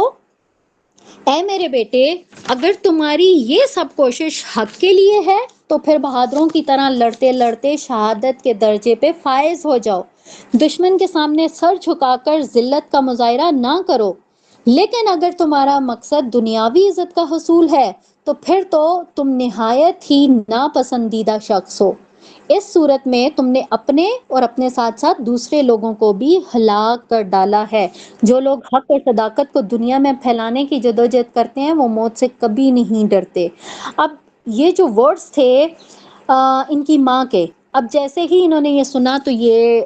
اے میرے بیٹے اگر تمہاری یہ سب کوشش حق کے لیے ہے تو پھر بہادروں کی طرح لڑتے لڑتے شہادت کے درجے پہ فائز ہو جاؤ، دشمن کے سامنے سر جھکا کر ذلت کا مظاہرہ نہ کرو، لیکن اگر تمہارا مقصد دنیاوی عزت کا حصول ہے تو پھر تو تم نہایت ہی ناپسندیدہ شخص ہو، اس صورت میں تم نے اپنے اور اپنے ساتھ ساتھ دوسرے لوگوں کو بھی ہلاک کر ڈالا ہے۔ جو لوگ حق اور صداقت کو دنیا میں پھیلانے کی جدوجہد کرتے ہیں وہ موت سے کبھی نہیں ڈرتے۔ اب یہ جو ورڈز تھے ان کی ماں کے، اب جیسے ہی انہوں نے یہ سنا تو یہ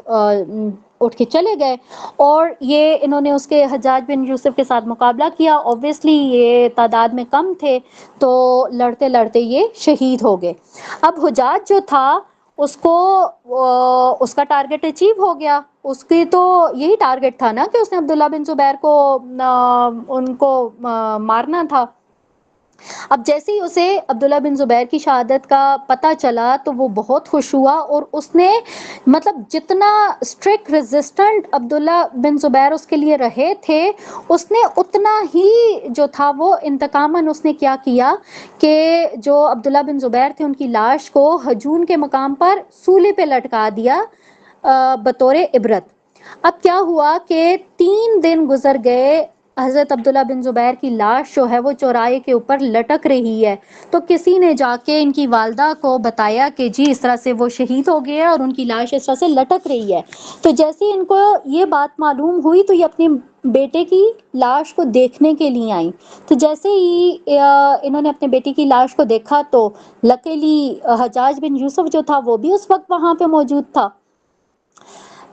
اٹھ کے چلے گئے، اور یہ انہوں نے اس کے حجاج بن یوسف کے ساتھ مقابلہ کیا، اوبویسلی یہ تعداد میں کم تھے تو لڑتے لڑتے یہ شہید ہو گئے۔ اب حجاج جو تھا اس کو اس کا ٹارگٹ اچیو ہو گیا، اس کی تو یہی ٹارگٹ تھا نا کہ اس نے عبداللہ بن زبیر کو ان کو مارنا تھا۔ اب جیسے ہی اسے عبداللہ بن زبیر کی شہادت کا پتہ چلا تو وہ بہت خوش ہوا، اور اس نے مطلب جتنا اسٹرکٹ ریزسٹنٹ عبداللہ بن زبیر اس کے لیے رہے تھے اس نے اتنا ہی جو تھا وہ انتقاماً اس نے کیا کہ جو عبداللہ بن زبیر تھے ان کی لاش کو ہجون کے مقام پر سولے پہ لٹکا دیا بطور عبرت۔ اب کیا ہوا کہ 3 دن گزر گئے، حضرت عبداللہ بن زبیر کی لاش جو ہے وہ چوراہے کے اوپر لٹک رہی ہے، تو کسی نے جا کے ان کی والدہ کو بتایا کہ جی اس طرح سے وہ شہید ہو گئے اور ان کی لاش اس طرح سے لٹک رہی ہے۔ تو جیسے ہی ان کو یہ بات معلوم ہوئی تو یہ اپنے بیٹے کی لاش کو دیکھنے کے لیے آئیں، تو جیسے ہی انہوں نے اپنے بیٹی کی لاش کو دیکھا تو لکیلی حجاج بن یوسف جو تھا وہ بھی اس وقت وہاں پہ موجود تھا۔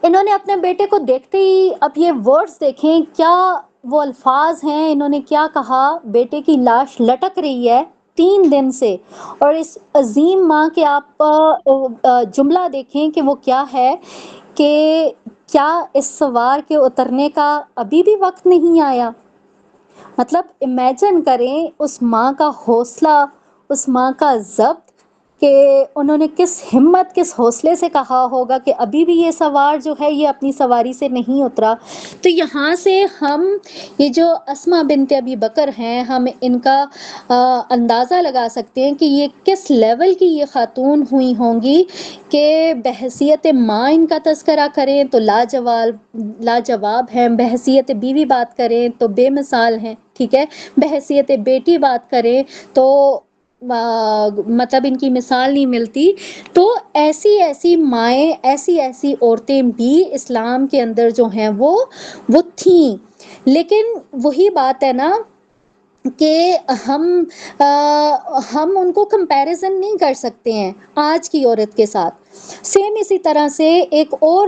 انہوں نے اپنے بیٹے کو دیکھتے ہی اب یہ ورڈز دیکھیں کیا وہ الفاظ ہیں، انہوں نے کیا کہا، بیٹے کی لاش لٹک رہی ہے 3 دن سے، اور اس عظیم ماں کے آپ جملہ دیکھیں کہ وہ کیا ہے کہ کیا اس سوار کے اترنے کا ابھی بھی وقت نہیں آیا؟ مطلب امیجن کریں اس ماں کا حوصلہ، اس ماں کا ضبط، کہ انہوں نے کس ہمت کس حوصلے سے کہا ہوگا کہ ابھی بھی یہ سوار جو ہے یہ اپنی سواری سے نہیں اترا۔ تو یہاں سے ہم یہ جو اسماء بنت ابی بکر ہیں ہم ان کا اندازہ لگا سکتے ہیں کہ یہ کس لیول کی یہ خاتون ہوئی ہوں گی کہ بحیثیت ماں ان کا تذکرہ کریں تو لاجواب ہیں، بحیثیت بیوی بات کریں تو بے مثال ہیں، ٹھیک ہے، بحیثیت بیٹی بات کریں تو مطلب ان کی مثال نہیں ملتی۔ تو ایسی ایسی مائیں، ایسی ایسی عورتیں بھی اسلام کے اندر جو ہیں وہ تھیں، لیکن وہی بات ہے نا کہ ہم ان کو کمپیریزن نہیں کر سکتے ہیں آج کی عورت کے ساتھ۔ سیم اسی طرح سے ایک اور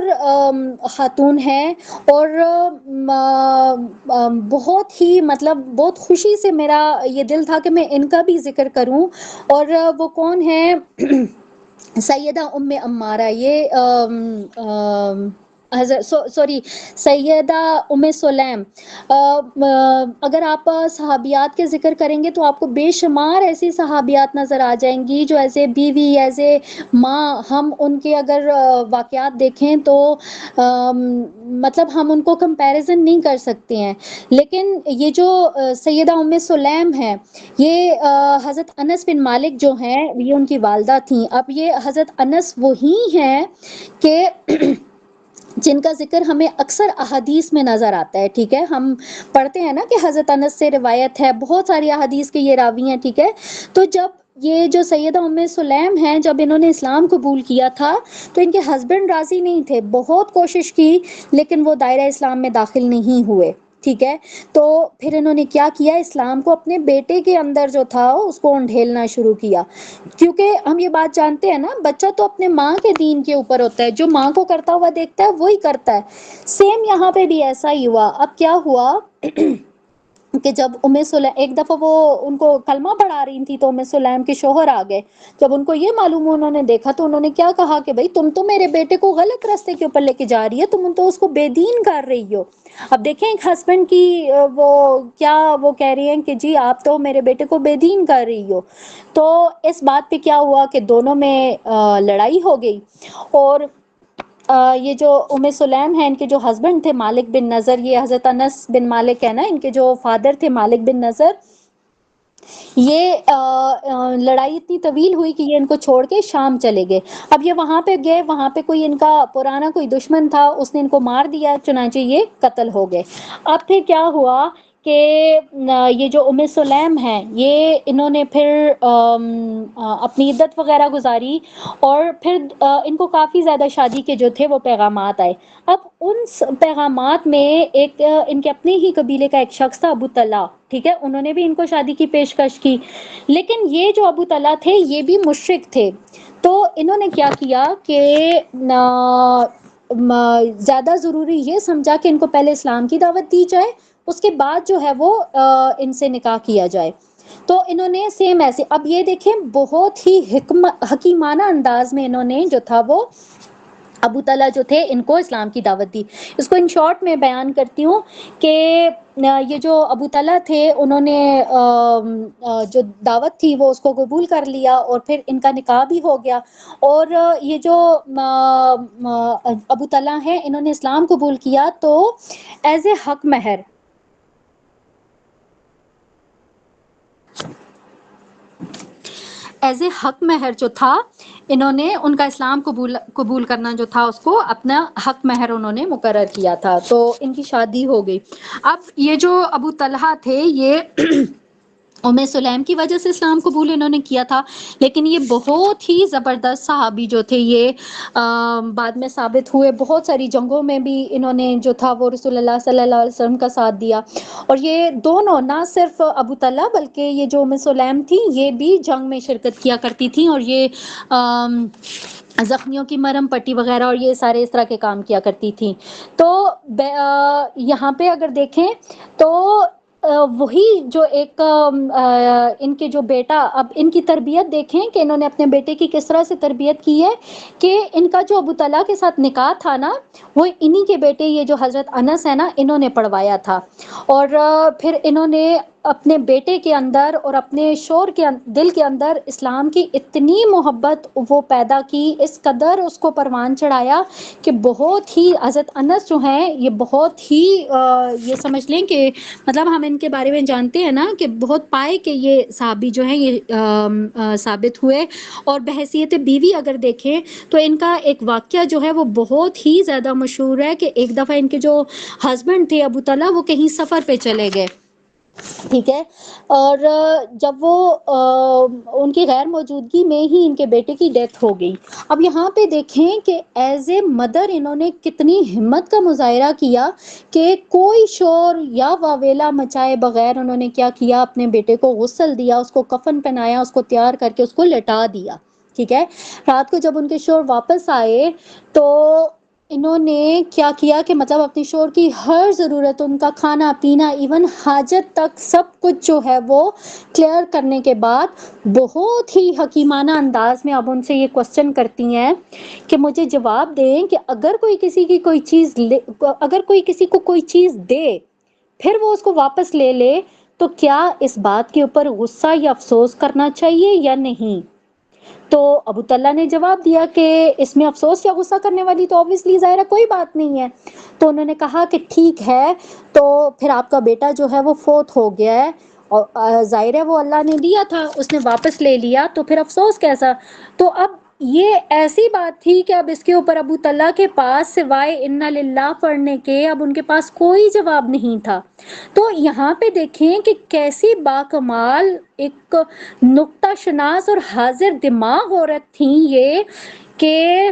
خاتون ہے، اور بہت ہی مطلب بہت خوشی سے میرا یہ دل تھا کہ میں ان کا بھی ذکر کروں، اور وہ کون ہے؟ سیدہ ام عمارہ، یہ سوری سیدہ ام سلیم۔ اگر آپ صحابیات کے ذکر کریں گے تو آپ کو بے شمار ایسی صحابیات نظر آ جائیں گی جو ایز اے بیوی، ایز اے ماں، ہم ان کے اگر واقعات دیکھیں تو مطلب ہم ان کو کمپیریزن نہیں کر سکتے ہیں۔ لیکن یہ جو سیدہ ام سلیم ہے یہ حضرت انس بن مالک جو ہیں یہ ان کی والدہ تھیں۔ اب یہ حضرت انس وہی ہیں کہ جن کا ذکر ہمیں اکثر احادیث میں نظر آتا ہے، ٹھیک ہے، ہم پڑھتے ہیں نا کہ حضرت انس سے روایت ہے، بہت ساری احادیث کے یہ راوی ہیں، ٹھیک ہے۔ تو جب یہ جو سیدہ ام سلیم ہیں، جب انہوں نے اسلام قبول کیا تھا تو ان کے ہسبینڈ راضی نہیں تھے، بہت کوشش کی لیکن وہ دائرہ اسلام میں داخل نہیں ہوئے، ٹھیک ہے۔ تو پھر انہوں نے کیا کیا، اسلام کو اپنے بیٹے کے اندر جو تھا اس کو انڈھیلنا شروع کیا، کیونکہ ہم یہ بات جانتے ہیں نا، بچہ تو اپنے ماں کے دین کے اوپر ہوتا ہے، جو ماں کو کرتا ہوا دیکھتا ہے وہی کرتا ہے۔ سیم یہاں پہ بھی ایسا ہی ہوا۔ اب کیا ہوا کہ جب ام سلیم ایک دفعہ وہ ان کو کلمہ پڑھا رہی تھی تو ام سلیم کے شوہر آ گئے، جب ان کو یہ معلوم ہوا، انہوں نے دیکھا تو انہوں نے کیا کہا کہ بھائی تم تو میرے بیٹے کو غلط راستے کے اوپر لے کے جا رہی ہے، تم تو اس کو بے دین کر رہی ہو۔ اب دیکھیں ایک ہسبینڈ کی وہ کیا وہ کہہ رہی ہیں کہ جی آپ تو میرے بیٹے کو بے دین کر رہی ہو۔ تو اس بات پہ کیا ہوا کہ دونوں میں لڑائی ہو گئی، اور یہ جو ام سلیم ہیں، ان کے جو ہسبینڈ تھے مالک بن نضر، یہ حضرت انس بن مالک ہے نا، ان کے جو فادر تھے مالک بن نضر، یہ لڑائی اتنی طویل ہوئی کہ یہ ان کو چھوڑ کے شام چلے گئے۔ اب یہ وہاں پہ گئے، وہاں پہ کوئی ان کا پرانا کوئی دشمن تھا، اس نے ان کو مار دیا، چنانچہ یہ قتل ہو گئے۔ اب پھر کیا ہوا کہ یہ جو ام سلیم ہیں، یہ انہوں نے پھر اپنی عدت وغیرہ گزاری، اور پھر ان کو کافی زیادہ شادی کے جو تھے وہ پیغامات آئے۔ اب ان پیغامات میں ایک ان کے اپنے ہی قبیلے کا ایک شخص تھا، ابو طلحہ، ٹھیک ہے، انہوں نے بھی ان کو شادی کی پیشکش کی، لیکن یہ جو ابو طلحہ تھے یہ بھی مشرک تھے۔ تو انہوں نے کیا کیا کہ زیادہ ضروری یہ سمجھا کہ ان کو پہلے اسلام کی دعوت دی جائے، اس کے بعد جو ہے وہ ان سے نکاح کیا جائے۔ تو انہوں نے سیم ایسے، اب یہ دیکھیں بہت ہی حکیمانہ انداز میں انہوں نے جو تھا وہ ابو طلحہ جو تھے ان کو اسلام کی دعوت دی۔ اس کو ان شارٹ میں بیان کرتی ہوں کہ یہ جو ابو طلحہ تھے انہوں نے جو دعوت تھی وہ اس کو قبول کر لیا، اور پھر ان کا نکاح بھی ہو گیا۔ اور یہ جو ابو طلحہ ہیں انہوں نے اسلام قبول کیا تو ایز اے حق مہر جو تھا، انہوں نے ان کا اسلام قبول کرنا جو تھا اس کو اپنا حق مہر انہوں نے مقرر کیا تھا، تو ان کی شادی ہو گئی۔ اب یہ جو ابو طلحہ تھے یہ ام سلیم کی وجہ سے اسلام قبول انہوں نے کیا تھا، لیکن یہ بہت ہی زبردست صحابی جو تھے، یہ بعد میں ثابت ہوئے، بہت ساری جنگوں میں بھی انہوں نے جو تھا وہ رسول اللہ صلی اللہ علیہ وسلم کا ساتھ دیا۔ اور یہ دونوں نہ صرف ابو طلحہ بلکہ یہ جو ام سلیم تھی یہ بھی جنگ میں شرکت کیا کرتی تھیں، اور یہ زخمیوں کی مرہم پٹی وغیرہ اور یہ سارے اس طرح کے کام کیا کرتی تھیں۔ تو یہاں پہ اگر دیکھیں تو وہی جو ایک ان کے جو بیٹا، اب ان کی تربیت دیکھیں کہ انہوں نے اپنے بیٹے کی کس طرح سے تربیت کی ہے، کہ ان کا جو ابو طلحہ کے ساتھ نکاح تھا نا، وہ انہی کے بیٹے یہ جو حضرت انس ہے نا انہوں نے پڑھوایا تھا، اور پھر انہوں نے اپنے بیٹے کے اندر اور اپنے شوہر کے دل کے اندر اسلام کی اتنی محبت وہ پیدا کی، اس قدر اس کو پروان چڑھایا کہ بہت ہی حضرت انس جو ہیں یہ بہت ہی یہ سمجھ لیں کہ مطلب ہم ان کے بارے میں جانتے ہیں نا کہ بہت پائے کہ یہ صحابی جو ہیں یہ ثابت ہوئے۔ اور بحیثیت بیوی اگر دیکھیں تو ان کا ایک واقعہ جو ہے وہ بہت ہی زیادہ مشہور ہے کہ ایک دفعہ ان کے جو ہسبینڈ تھے ابو طلحہ وہ کہیں سفر پہ چلے گئے، ٹھیک ہے، اور جب وہ ان کی غیر موجودگی میں ہی ان کے بیٹے کی ڈیتھ ہو گئی۔ اب یہاں پہ دیکھیں کہ ایز اے مدر انہوں نے کتنی ہمت کا مظاہرہ کیا کہ کوئی شور یا واویلا مچائے بغیر انہوں نے کیا کیا، اپنے بیٹے کو غسل دیا، اس کو کفن پہنایا، اس کو تیار کر کے اس کو لٹا دیا، ٹھیک ہے۔ رات کو جب ان کے شوہر واپس آئے تو انہوں نے کیا کیا کہ مطلب اپنی شوہر کی ہر ضرورت، ان کا کھانا پینا، ایون حاجت تک سب کچھ جو ہے وہ کلیئر کرنے کے بعد بہت ہی حکیمانہ انداز میں اب ان سے یہ کوسچن کرتی ہیں کہ مجھے جواب دیں کہ اگر کوئی کسی کی کوئی چیز اگر کوئی کسی کو کوئی چیز دے پھر وہ اس کو واپس لے لے تو کیا اس بات کے اوپر غصہ یا افسوس کرنا چاہیے یا نہیں؟ تو ابو طلحہ نے جواب دیا کہ اس میں افسوس یا غصہ کرنے والی تو obviously ظاہر ہے کوئی بات نہیں ہے۔ تو انہوں نے کہا کہ ٹھیک ہے، تو پھر آپ کا بیٹا جو ہے وہ فوت ہو گیا ہے، اور ظاہر ہے وہ اللہ نے دیا تھا، اس نے واپس لے لیا، تو پھر افسوس کیسا؟ تو اب یہ ایسی بات تھی کہ اب اس کے اوپر ابو طلحہ کے پاس سوائے انا للہ پڑھنے کے اب ان کے پاس کوئی جواب نہیں تھا. تو یہاں پہ دیکھیں کہ کیسی باکمال ایک نکتہ شناس اور حاضر دماغ عورت تھیں یہ، کہ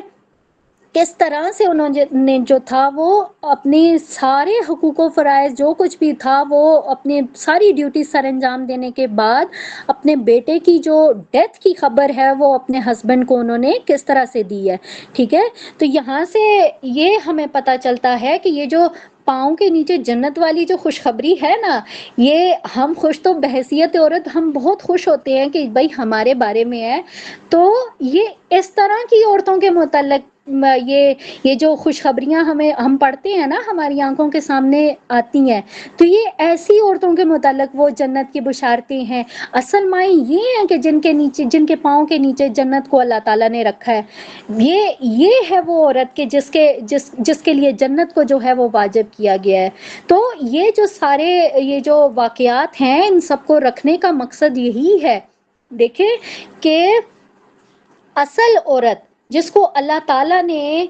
کس طرح سے انہوں نے جو تھا وہ اپنے سارے حقوق و فرائض جو کچھ بھی تھا وہ اپنے ساری ڈیوٹی سر انجام دینے کے بعد اپنے بیٹے کی جو ڈیتھ کی خبر ہے وہ اپنے ہسبینڈ کو انہوں نے کس طرح سے دی ہے. ٹھیک ہے، تو یہاں سے یہ ہمیں پتہ چلتا ہے کہ یہ جو پاؤں کے نیچے جنت والی جو خوشخبری ہے نا، یہ ہم خوش تو بحیثیت عورت ہم بہت خوش ہوتے ہیں کہ بھائی ہمارے بارے میں ہے. تو یہ اس طرح کی عورتوں کے متعلق یہ جو خوشخبریاں ہم پڑھتے ہیں نا ہماری آنکھوں کے سامنے آتی ہیں، تو یہ ایسی عورتوں کے متعلق وہ جنت کی بشارتیں ہیں. اصل معنی یہ ہے کہ جن کے پاؤں کے نیچے جنت کو اللہ تعالیٰ نے رکھا ہے، یہ ہے وہ عورت کہ جس کے لیے جنت کو جو ہے وہ واجب کیا گیا ہے. تو یہ جو واقعات ہیں ان سب کو رکھنے کا مقصد یہی ہے. دیکھیں کہ اصل عورت جس کو اللہ تعالیٰ نے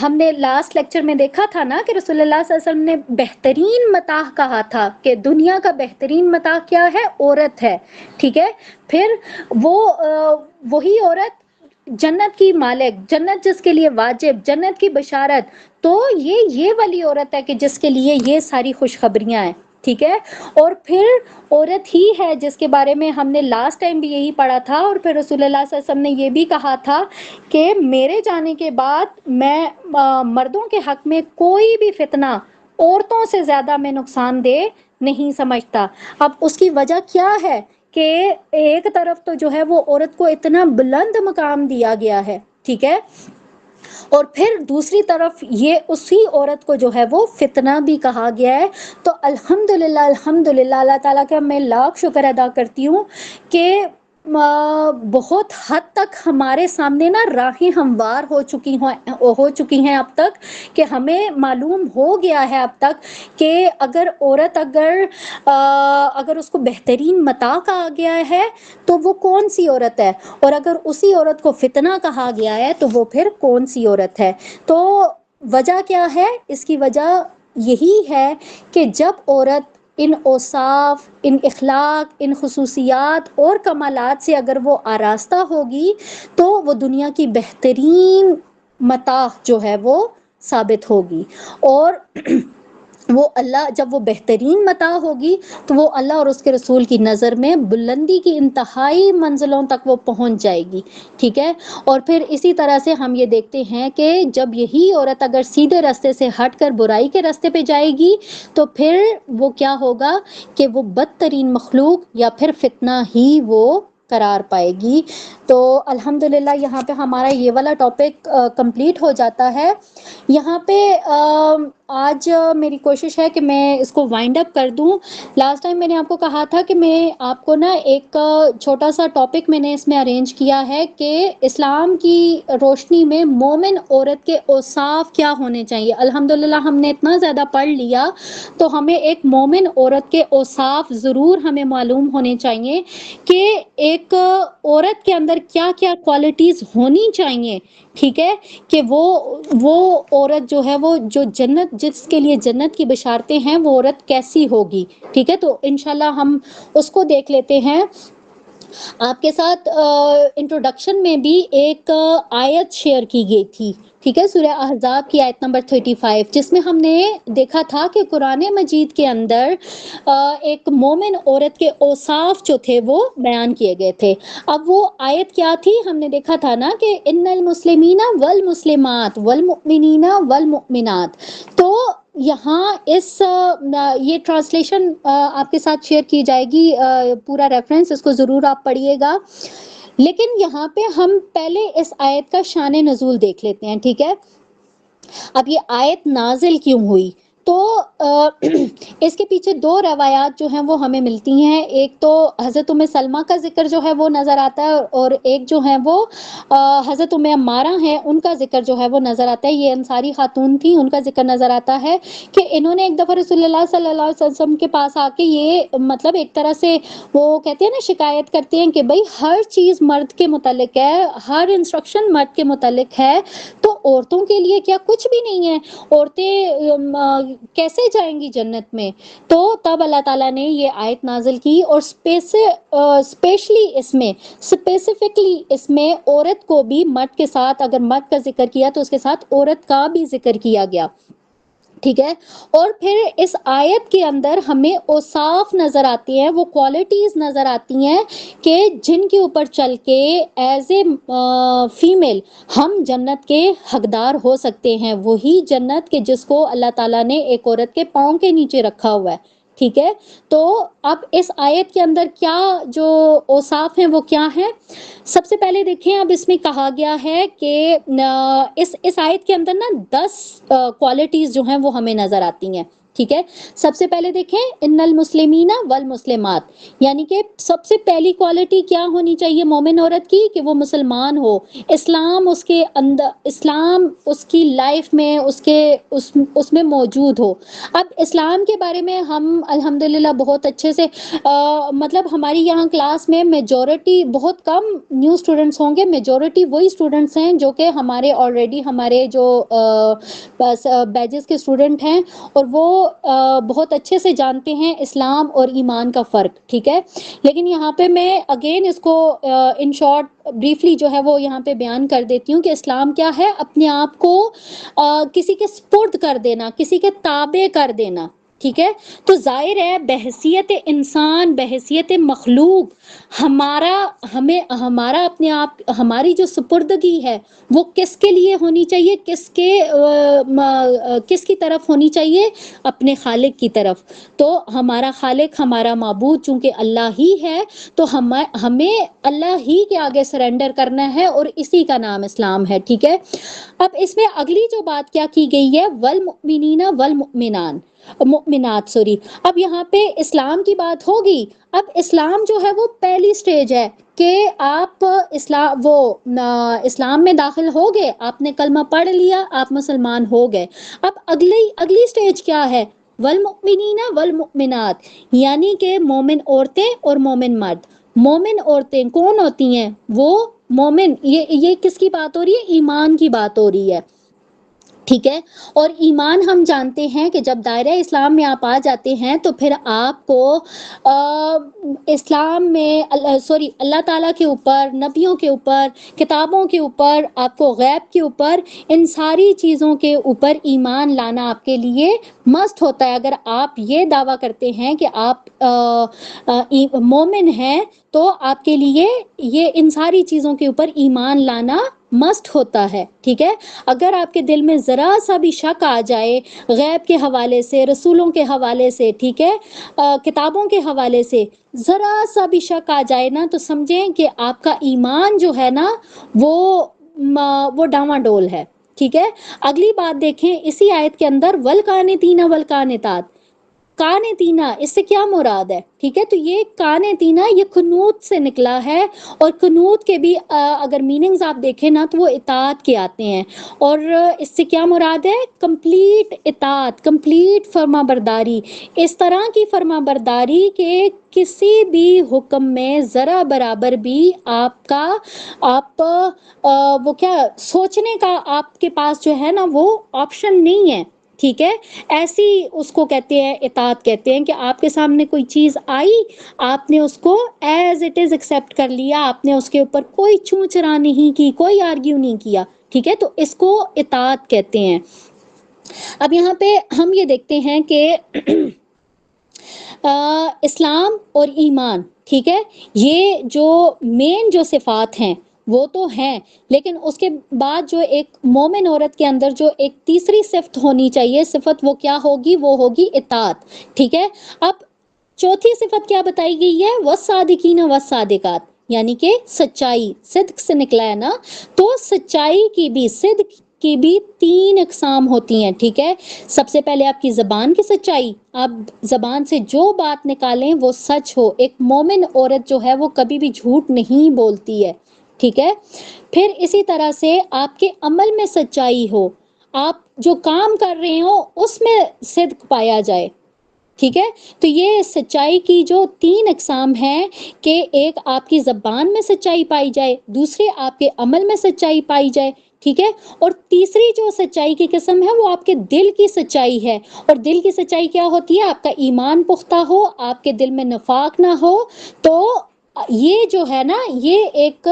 ہم نے لاسٹ لیکچر میں دیکھا تھا نا کہ رسول اللہ صلی اللہ علیہ وسلم نے بہترین متاع کہا تھا کہ دنیا کا بہترین متاع کیا ہے؟ عورت ہے. ٹھیک ہے، پھر وہی عورت جنت کی مالک، جنت جس کے لیے واجب، جنت کی بشارت. تو یہ والی عورت ہے کہ جس کے لیے یہ ساری خوشخبریاں ہیں. ٹھیک ہے، اور پھر عورت ہی ہے جس کے بارے میں ہم نے لاسٹ ٹائم بھی یہی پڑھا تھا، اور پھر رسول اللہ صلی اللہ علیہ وسلم نے یہ بھی کہا تھا کہ میرے جانے کے بعد میں مردوں کے حق میں کوئی بھی فتنہ عورتوں سے زیادہ میں نقصان دہ نہیں سمجھتا. اب اس کی وجہ کیا ہے کہ ایک طرف تو جو ہے وہ عورت کو اتنا بلند مقام دیا گیا ہے. ٹھیک ہے، اور پھر دوسری طرف یہ اسی عورت کو جو ہے وہ فتنہ بھی کہا گیا ہے. تو الحمدللہ اللہ تعالیٰ کا میں لاکھ شکر ادا کرتی ہوں کہ بہت حد تک ہمارے سامنے نا راہیں ہموار ہو چکی ہیں اب تک، کہ ہمیں معلوم ہو گیا ہے اب تک کہ اگر اس کو بہترین متاع کہا گیا ہے تو وہ کون سی عورت ہے، اور اگر اسی عورت کو فتنہ کہا گیا ہے تو وہ پھر کون سی عورت ہے. تو وجہ کیا ہے؟ اس کی وجہ یہی ہے کہ جب عورت ان اوصاف، ان اخلاق، ان خصوصیات اور کمالات سے اگر وہ آراستہ ہوگی تو وہ دنیا کی بہترین متاع جو ہے وہ ثابت ہوگی. اور جب وہ بہترین متاع ہوگی تو وہ اللہ اور اس کے رسول کی نظر میں بلندی کی انتہائی منزلوں تک وہ پہنچ جائے گی. ٹھیک ہے، اور پھر اسی طرح سے ہم یہ دیکھتے ہیں کہ جب یہی عورت اگر سیدھے راستے سے ہٹ کر برائی کے راستے پہ جائے گی تو پھر وہ کیا ہوگا کہ وہ بدترین مخلوق یا پھر فتنہ ہی وہ قرار پائے گی. تو الحمدللہ یہاں پہ ہمارا یہ والا ٹاپک کمپلیٹ ہو جاتا ہے. یہاں پہ آج میری کوشش ہے کہ میں اس کو وائنڈ اپ کر دوں. لاسٹ ٹائم میں نے آپ کو کہا تھا کہ میں آپ کو نا ایک چھوٹا سا ٹاپک میں نے اس میں ارینج کیا ہے کہ اسلام کی روشنی میں مومن عورت کے اوصاف کیا ہونے چاہیے. الحمدللہ ہم نے اتنا زیادہ پڑھ لیا تو ہمیں ایک مومن عورت کے اوصاف ضرور ہمیں معلوم ہونے چاہیے کہ ایک عورت کے اندر کیا کیا کوالٹیز ہونی چاہیے. ٹھیک ہے، کہ وہ عورت جو ہے وہ جو جس کے لیے جنت کی بشارتیں ہیں وہ عورت کیسی ہوگی. ٹھیک ہے، تو انشاءاللہ ہم اس کو دیکھ لیتے ہیں. آپ کے ساتھ انٹروڈکشن میں بھی ایک آیت شیئر کی گئی تھی. ٹھیک ہے، سورہ احزاب کی آیت نمبر 35، جس میں ہم نے دیکھا تھا کہ قرآن مجید کے اندر ایک مومن عورت کے اوصاف جو تھے وہ بیان کیے گئے تھے. اب وہ آیت کیا تھی؟ ہم نے دیکھا تھا نا کہ ان المسلمین والمسلمات والمؤمنین والمؤمنات. تو یہاں یہ ٹرانسلیشن آپ کے ساتھ شیئر کی جائے گی، پورا ریفرنس اس کو ضرور آپ پڑھیے گا. لیکن یہاں پہ ہم پہلے اس آیت کا شان نزول دیکھ لیتے ہیں. ٹھیک ہے، اب یہ آیت نازل کیوں ہوئی؟ تو اس کے پیچھے دو روایات جو ہیں وہ ہمیں ملتی ہیں. ایک تو حضرت ام سلمہ کا ذکر جو ہے وہ نظر آتا ہے، اور ایک جو ہے وہ حضرت ام عمارہ ہیں ان کا ذکر جو ہے وہ نظر آتا ہے. یہ انصاری خاتون تھی، ان کا ذکر نظر آتا ہے کہ انہوں نے ایک دفعہ رسول اللہ صلی اللہ علیہ وسلم کے پاس آ کے یہ مطلب ایک طرح سے وہ کہتے ہیں نا، شکایت کرتے ہیں کہ بھئی ہر چیز مرد کے متعلق ہے، ہر انسٹرکشن مرد کے متعلق ہے، تو عورتوں کے لیے کیا کچھ بھی نہیں ہے؟ عورتیں کیسے جائیں گی جنت میں؟ تو تب اللہ تعالیٰ نے یہ آیت نازل کی، اور اسپیشلی اس میں عورت کو بھی مرد کے ساتھ، اگر مرد کا ذکر کیا تو اس کے ساتھ عورت کا بھی ذکر کیا گیا. ٹھیک ہے. اور پھر اس آیت کے اندر ہمیں اوصاف نظر آتی ہیں، وہ کوالٹیز نظر آتی ہیں کہ جن کے اوپر چل کے ایز اے فیمیل ہم جنت کے حقدار ہو سکتے ہیں. وہی جنت کہ جس کو اللہ تعالیٰ نے ایک عورت کے پاؤں کے نیچے رکھا ہوا ہے. ٹھیک ہے. تو اب اس آیت کے اندر کیا جو اوصاف ہیں وہ کیا ہیں؟ سب سے پہلے دیکھیں، اب اس میں کہا گیا ہے کہ اس آیت کے اندر نا 10 کوالٹیز جو ہیں وہ ہمیں نظر آتی ہیں. ٹھیک ہے. سب سے پہلے دیکھیں، ان المسلمین والمسلمات، یعنی کہ سب سے پہلی کوالٹی کیا ہونی چاہیے مومن عورت کی؟ کہ وہ مسلمان ہو، اسلام اس کے اندر، اسلام اس کی لائف میں اس میں موجود ہو. اب اسلام کے بارے میں ہم الحمدللہ بہت اچھے سے مطلب ہماری یہاں کلاس میں میجورٹی، بہت کم نیو اسٹوڈنٹس ہوں گے، میجورٹی وہی اسٹوڈنٹس ہیں جو کہ ہمارے آلریڈی ہمارے جو بیچز کے اسٹوڈنٹ ہیں، اور وہ بہت اچھے سے جانتے ہیں اسلام اور ایمان کا فرق. ٹھیک ہے. لیکن یہاں پہ میں اگین اس کو ان شارٹ بریفلی جو ہے وہ یہاں پہ بیان کر دیتی ہوں کہ اسلام کیا ہے؟ اپنے آپ کو کسی کے سپرد کر دینا، کسی کے تابع کر دینا. ٹھیک ہے. تو ظاہر ہے بحیثیت انسان، بحیثیت مخلوق، ہمارا اپنے آپ، ہماری جو سپردگی ہے وہ کس کے لیے ہونی چاہیے؟ کس کی طرف ہونی چاہیے؟ اپنے خالق کی طرف. تو ہمارا خالق، ہمارا معبود چونکہ اللہ ہی ہے، تو ہمیں اللہ ہی کے آگے سرنڈر کرنا ہے، اور اسی کا نام اسلام ہے. ٹھیک ہے. اب اس میں اگلی جو بات کیا کی گئی ہے، والمؤمنین مؤمنات سوری. اب یہاں پہ اسلام کی بات ہوگی. اب اسلام جو ہے وہ پہلی سٹیج ہے کہ آپ اسلام میں داخل ہو گئے، آپ نے کلمہ پڑھ لیا، آپ مسلمان ہو گئے. اب اگلی سٹیج کیا ہے؟ والمؤمنین والمؤمنات، یعنی کہ مومن عورتیں اور مومن مرد. مومن عورتیں کون ہوتی ہیں؟ وہ مومن، یہ کس کی بات ہو رہی ہے؟ ایمان کی بات ہو رہی ہے. ٹھیک ہے. اور ایمان ہم جانتے ہیں کہ جب دائرہ اسلام میں آپ آ جاتے ہیں تو پھر آپ کو اسلام میں اللہ تعالیٰ کے اوپر، نبیوں کے اوپر، کتابوں کے اوپر، آپ کو غیب کے اوپر، ان ساری چیزوں کے اوپر ایمان لانا آپ کے لیے مست ہوتا ہے. اگر آپ یہ دعویٰ کرتے ہیں کہ آپ مومن ہیں تو آپ کے لیے یہ ان ساری چیزوں کے اوپر ایمان لانا مست ہوتا ہے. ٹھیک ہے. اگر آپ کے دل میں ذرا سا بھی شک آ جائے غیب کے حوالے سے، رسولوں کے حوالے سے، ٹھیک ہے، کتابوں کے حوالے سے ذرا سا بھی شک آ جائے نا، تو سمجھیں کہ آپ کا ایمان جو ہے نا وہ ڈاواں ڈول ہے. ٹھیک ہے. اگلی بات دیکھیں اسی آیت کے اندر، والقانتین والقانتات. قانتینا اس سے کیا مراد ہے؟ ٹھیک ہے. تو یہ قانتینا یہ قنوت سے نکلا ہے، اور قنوت کے بھی اگر میننگز آپ دیکھیں نا تو وہ اطاعت کے آتے ہیں، اور اس سے کیا مراد ہے؟ کمپلیٹ اطاعت، کمپلیٹ فرما برداری. اس طرح کی فرما برداری کہ کسی بھی حکم میں ذرا برابر بھی آپ وہ کیا سوچنے کا آپ کے پاس جو ہے نا وہ آپشن نہیں ہے. ٹھیک ہے. ایسی اس کو کہتے ہیں اطاعت، کہتے ہیں کہ آپ کے سامنے کوئی چیز آئی، آپ نے اس کو ایز اٹ از ایکسپٹ کر لیا، آپ نے اس کے اوپر کوئی چوں چرا نہیں کی، کوئی آرگیو نہیں کیا. ٹھیک ہے. تو اس کو اطاعت کہتے ہیں. اب یہاں پہ ہم یہ دیکھتے ہیں کہ اسلام اور ایمان، ٹھیک ہے، یہ جو مین جو صفات ہیں وہ تو ہیں، لیکن اس کے بعد جو ایک مومن عورت کے اندر جو ایک تیسری صفت ہونی چاہیے، صفت وہ کیا ہوگی؟ وہ ہوگی اطاعت. ٹھیک ہے. اب چوتھی صفت کیا بتائی گئی ہے؟ والصادقین والصادقات، یعنی کہ سچائی، صدق سے نکلا ہے نا، تو سچائی کی بھی، صدق کی بھی 3 اقسام ہوتی ہیں، ٹھیک ہے؟ سب سے پہلے آپ کی زبان کی سچائی، آپ زبان سے جو بات نکالیں وہ سچ ہو. ایک مومن عورت جو ہے وہ کبھی بھی جھوٹ نہیں بولتی ہے، ٹھیک ہے؟ پھر اسی طرح سے آپ کے عمل میں سچائی ہو، آپ جو کام کر رہے ہو اس میں صدق پایا جائے، ٹھیک ہے؟ تو یہ سچائی کی جو 3 اقسام ہیں کہ ایک آپ کی زبان میں سچائی پائی جائے، دوسرے آپ کے عمل میں سچائی پائی جائے، ٹھیک ہے؟ اور تیسری جو سچائی کی قسم ہے وہ آپ کے دل کی سچائی ہے. اور دل کی سچائی کیا ہوتی ہے؟ آپ کا ایمان پختہ ہو، آپ کے دل میں نفاق نہ ہو. تو یہ جو ہے نا، یہ ایک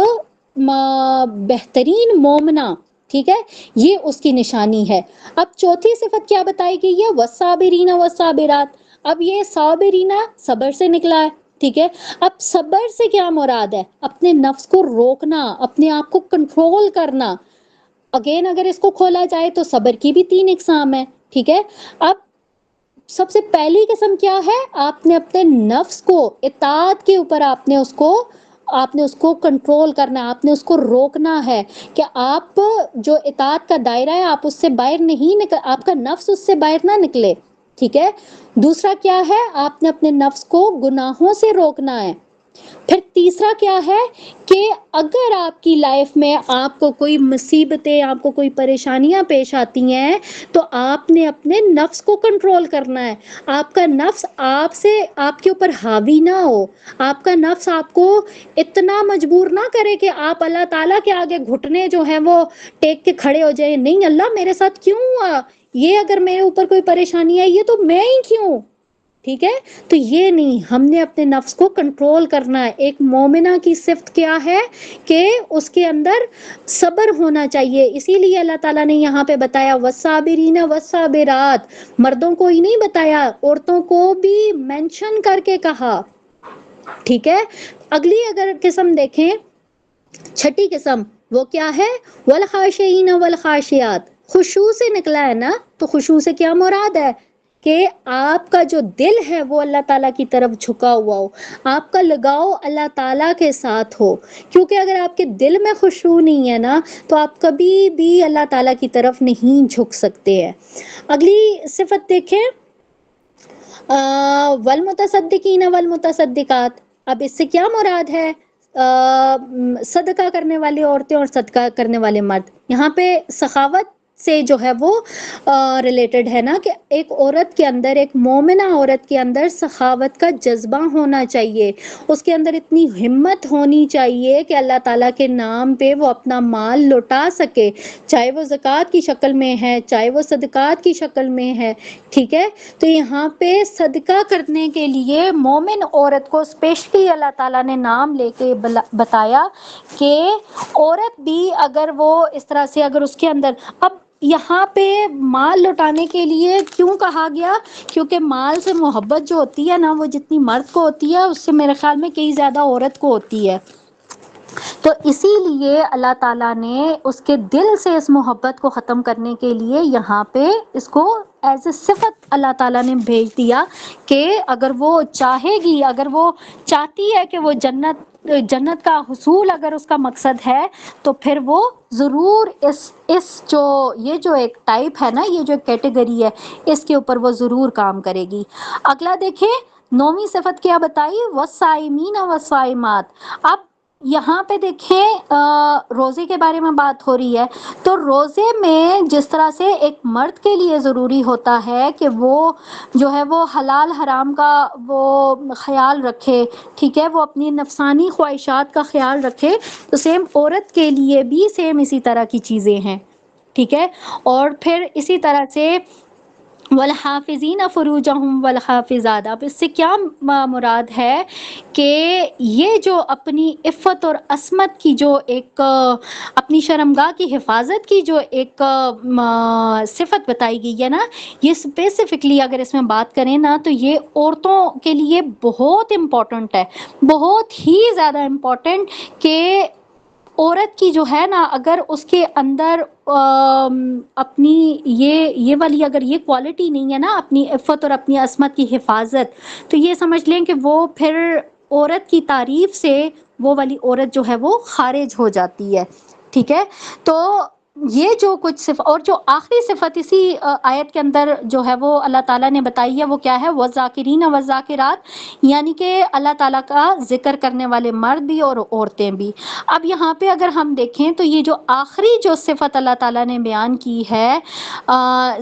بہترین مومنہ، ٹھیک ہے، یہ اس کی نشانی ہے. اب چوتھی صفت کیا بتائی گئی ہے؟ والصابرین والصابرات. اب یہ صابرینہ صبر سے نکلا ہے، ٹھیک ہے؟ اب صبر سے کیا مراد ہے؟ اپنے نفس کو روکنا، اپنے آپ کو کنٹرول کرنا. اگین اگر اس کو کھولا جائے تو صبر کی بھی 3 اقسام ہے، ٹھیک ہے؟ اب سب سے پہلی قسم کیا ہے؟ آپ نے اپنے نفس کو اطاعت کے اوپر آپ نے اس کو کنٹرول کرنا ہے، آپ نے اس کو روکنا ہے کہ آپ جو اطاعت کا دائرہ ہے آپ اس سے باہر نہیں نکل، آپ کا نفس اس سے باہر نہ نکلے، ٹھیک ہے؟ دوسرا کیا ہے؟ آپ نے اپنے نفس کو گناہوں سے روکنا ہے. پھر تیسرا کیا ہے کہ اگر آپ کی لائف میں آپ کو کوئی مصیبتیں، آپ کو کوئی پریشانیاں پیش آتی ہیں تو آپ نے اپنے نفس کو کنٹرول کرنا ہے. آپ کا نفس آپ کے اوپر حاوی نہ ہو، آپ کا نفس آپ کو اتنا مجبور نہ کرے کہ آپ اللہ تعالیٰ کے آگے گھٹنے جو ہیں وہ ٹیک کے کھڑے ہو جائیں. نہیں، اللہ میرے ساتھ کیوں ہوا یہ؟ اگر میرے اوپر کوئی پریشانی ہے یہ تو میں ہی کیوں، ٹھیک ہے؟ تو یہ نہیں، ہم نے اپنے نفس کو کنٹرول کرنا ہے. ایک مومنہ کی صفت کیا ہے کہ اس کے اندر صبر ہونا چاہیے. اسی لیے اللہ تعالیٰ نے یہاں پہ بتایا والصابرین والصابرات. مردوں کو ہی نہیں بتایا، عورتوں کو بھی مینشن کر کے کہا، ٹھیک ہے؟ اگلی اگر قسم دیکھیں، چھٹی قسم، وہ کیا ہے؟ والخاشعین والخاشعات. خشوع سے نکلا ہے نا، تو خشوع سے کیا مراد ہے؟ کہ آپ کا جو دل ہے وہ اللہ تعالیٰ کی طرف جھکا ہوا ہو، آپ کا لگاؤ اللہ تعالیٰ کے ساتھ ہو. کیونکہ اگر آپ کے دل میں خشوع نہیں ہے نا تو آپ کبھی بھی اللہ تعالیٰ کی طرف نہیں جھک سکتے ہیں. اگلی صفت دیکھیں، والمتصدقین والمتصدقات. اب اس سے کیا مراد ہے؟ صدقہ کرنے والی عورتیں اور صدقہ کرنے والے مرد. یہاں پہ سخاوت سے جو ہے وہ ریلیٹڈ ہے نا، کہ ایک عورت کے اندر، ایک مومنہ عورت کے اندر سخاوت کا جذبہ ہونا چاہیے. اس کے اندر اتنی ہمت ہونی چاہیے کہ اللہ تعالیٰ کے نام پہ وہ اپنا مال لوٹا سکے، چاہے وہ زکوٰۃ کی شکل میں ہے، چاہے وہ صدقات کی شکل میں ہے، ٹھیک ہے؟ تو یہاں پہ صدقہ کرنے کے لیے مومن عورت کو اسپیشلی اللہ تعالیٰ نے نام لے کے بتایا کہ عورت بھی اگر وہ اس طرح سے، اگر اس کے اندر، اب یہاں پہ مال لوٹانے کے لیے کیوں کہا گیا؟ کیونکہ مال سے محبت جو ہوتی ہے نا وہ جتنی مرد کو ہوتی ہے اس سے میرے خیال میں کئی زیادہ عورت کو ہوتی ہے. تو اسی لیے اللہ تعالیٰ نے اس کے دل سے اس محبت کو ختم کرنے کے لیے یہاں پہ اس کو ایز اے صفت اللہ تعالیٰ نے بھیج دیا کہ اگر وہ چاہے گی، اگر وہ چاہتی ہے کہ وہ جنت کا حصول اگر اس کا مقصد ہے تو پھر وہ ضرور یہ جو ایک ٹائپ ہے نا، یہ جو کیٹیگری ہے، اس کے اوپر وہ ضرور کام کرے گی. اگلا دیکھیں، 9ویں صفت کیا بتائی؟ والصائمین والصائمات. اب یہاں پہ دیکھیں روزے کے بارے میں بات ہو رہی ہے، تو روزے میں جس طرح سے ایک مرد کے لیے ضروری ہوتا ہے کہ وہ جو ہے وہ حلال حرام کا وہ خیال رکھے، ٹھیک ہے، وہ اپنی نفسانی خواہشات کا خیال رکھے، تو سیم عورت کے لیے بھی سیم اسی طرح کی چیزیں ہیں، ٹھیک ہے؟ اور پھر اسی طرح سے والحافظین فروجہم والحافظات. اب اس سے کیا مراد ہے کہ یہ جو اپنی عفت اور عصمت کی جو ایک اپنی شرمگاہ کی حفاظت کی جو ایک صفت بتائی گئی ہے نا، یہ اسپیسیفکلی اگر اس میں بات کریں نا تو یہ عورتوں کے لیے بہت امپورٹنٹ ہے، بہت ہی زیادہ امپورٹنٹ. کہ عورت کی جو ہے نا، اگر اس کے اندر اپنی یہ والی اگر یہ کوالٹی نہیں ہے نا، اپنی عفت اور اپنی عصمت کی حفاظت، تو یہ سمجھ لیں کہ وہ پھر عورت کی تعریف سے وہ والی عورت جو ہے وہ خارج ہو جاتی ہے، ٹھیک ہے؟ تو یہ جو کچھ اور جو آخری صفت اسی آیت کے اندر جو ہے وہ اللہ تعالیٰ نے بتائی ہے وہ کیا ہے؟ وَالذَّاکِرِینَ وَالذَّاکِرَاتِ، یعنی کہ اللہ تعالیٰ کا ذکر کرنے والے مرد بھی اور عورتیں بھی۔ اب یہاں پہ اگر ہم دیکھیں تو یہ جو آخری جو صفت اللہ تعالیٰ نے بیان کی ہے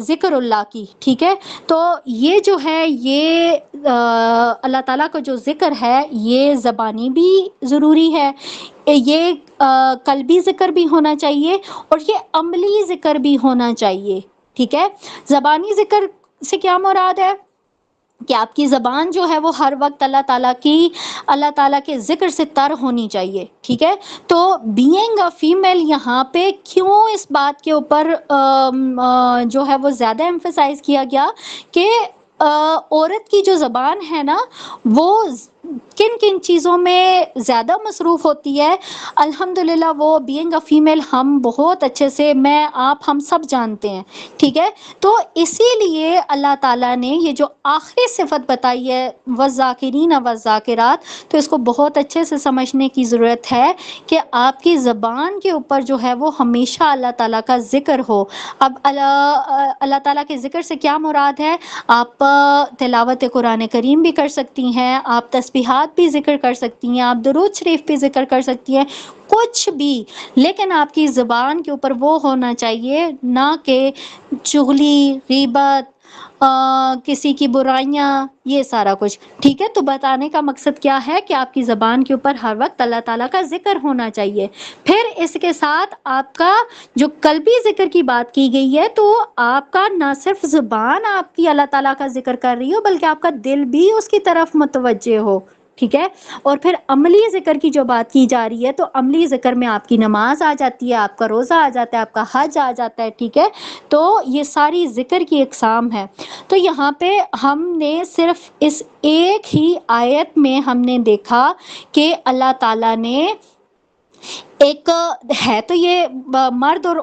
ذکر اللہ کی، ٹھیک ہے، تو یہ جو ہے یہ اللہ تعالیٰ کا جو ذکر ہے یہ زبانی بھی ضروری ہے، یہ قلبی ذکر بھی ہونا چاہیے اور یہ عملی ذکر بھی ہونا چاہیے، ٹھیک ہے۔ زبانی ذکر سے کیا مراد ہے کہ آپ کی زبان جو ہے وہ ہر وقت اللہ تعالیٰ کے ذکر سے تر ہونی چاہیے، ٹھیک ہے۔ تو بینگ اے فیمیل یہاں پہ کیوں اس بات کے اوپر جو ہے وہ زیادہ ایمفسائز کیا گیا کہ عورت کی جو زبان ہے نا وہ کن کن چیزوں میں زیادہ مصروف ہوتی ہے، الحمدللہ وہ بینگ اے فیمیل ہم بہت اچھے سے ہم سب جانتے ہیں، ٹھیک ہے۔ تو اسی لیے اللہ تعالیٰ نے یہ جو آخری صفت بتائی ہے والذاکرین والذاکرات، تو اس کو بہت اچھے سے سمجھنے کی ضرورت ہے کہ آپ کی زبان کے اوپر جو ہے وہ ہمیشہ اللہ تعالیٰ کا ذکر ہو۔ اب اللہ تعالیٰ کے ذکر سے کیا مراد ہے؟ آپ تلاوت قرآن کریم بھی کر سکتی ہیں، آپ تسبیحات بھی ذکر کر سکتی ہیں، آپ درود شریف بھی ذکر کر سکتی ہیں، کچھ بھی، لیکن آپ کی زبان کے اوپر وہ ہونا چاہیے نہ کہ چغلی، غیبت، کسی کی برائیاں، یہ سارا کچھ، ٹھیک ہے۔ تو بتانے کا مقصد کیا ہے کہ آپ کی زبان کے اوپر ہر وقت اللہ تعالیٰ کا ذکر ہونا چاہیے۔ پھر اس کے ساتھ آپ کا جو قلبی ذکر کی بات کی گئی ہے تو آپ کا نہ صرف زبان آپ کی اللہ تعالیٰ کا ذکر کر رہی ہو بلکہ آپ کا دل بھی اس کی طرف متوجہ ہو، ٹھیک ہے۔ اور پھر عملی ذکر کی جو بات کی جا رہی ہے تو عملی ذکر میں آپ کی نماز آ جاتی ہے، آپ کا روزہ آ جاتا ہے، آپ کا حج آ جاتا ہے، ٹھیک ہے۔ تو یہ ساری ذکر کی اقسام ہے۔ تو یہاں پہ ہم نے صرف اس ایک ہی آیت میں ہم نے دیکھا کہ اللہ تعالیٰ نے ایک ہے تو یہ مرد اور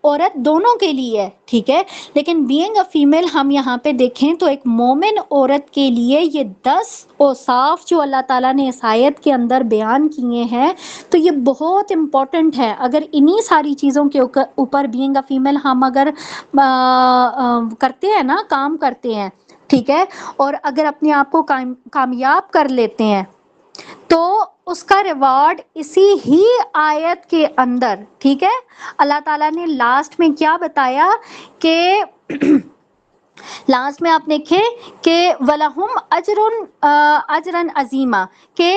عورت دونوں کے لیے ہے، ٹھیک ہے، لیکن بینگ اے فیمیل ہم یہاں پہ دیکھیں تو ایک مومن عورت کے لیے یہ 10 اوصاف جو اللہ تعالیٰ نے اس آیت کے اندر بیان کیے ہیں تو یہ بہت امپورٹنٹ ہے۔ اگر انہی ساری چیزوں کے اوپر بینگ اے فیمیل ہم اگر کرتے ہیں نا، کام کرتے ہیں، ٹھیک ہے، اور اگر اپنے آپ کو کامیاب کر لیتے ہیں تو اس کا ریوارڈ اسی ہی آیت کے اندر، ٹھیک ہے، اللہ تعالیٰ نے لاسٹ میں کیا بتایا کہ لاسٹ میں آپ دیکھیں کہ وَلَهُمْ أَجْرٌ عَظِيمًا، کہ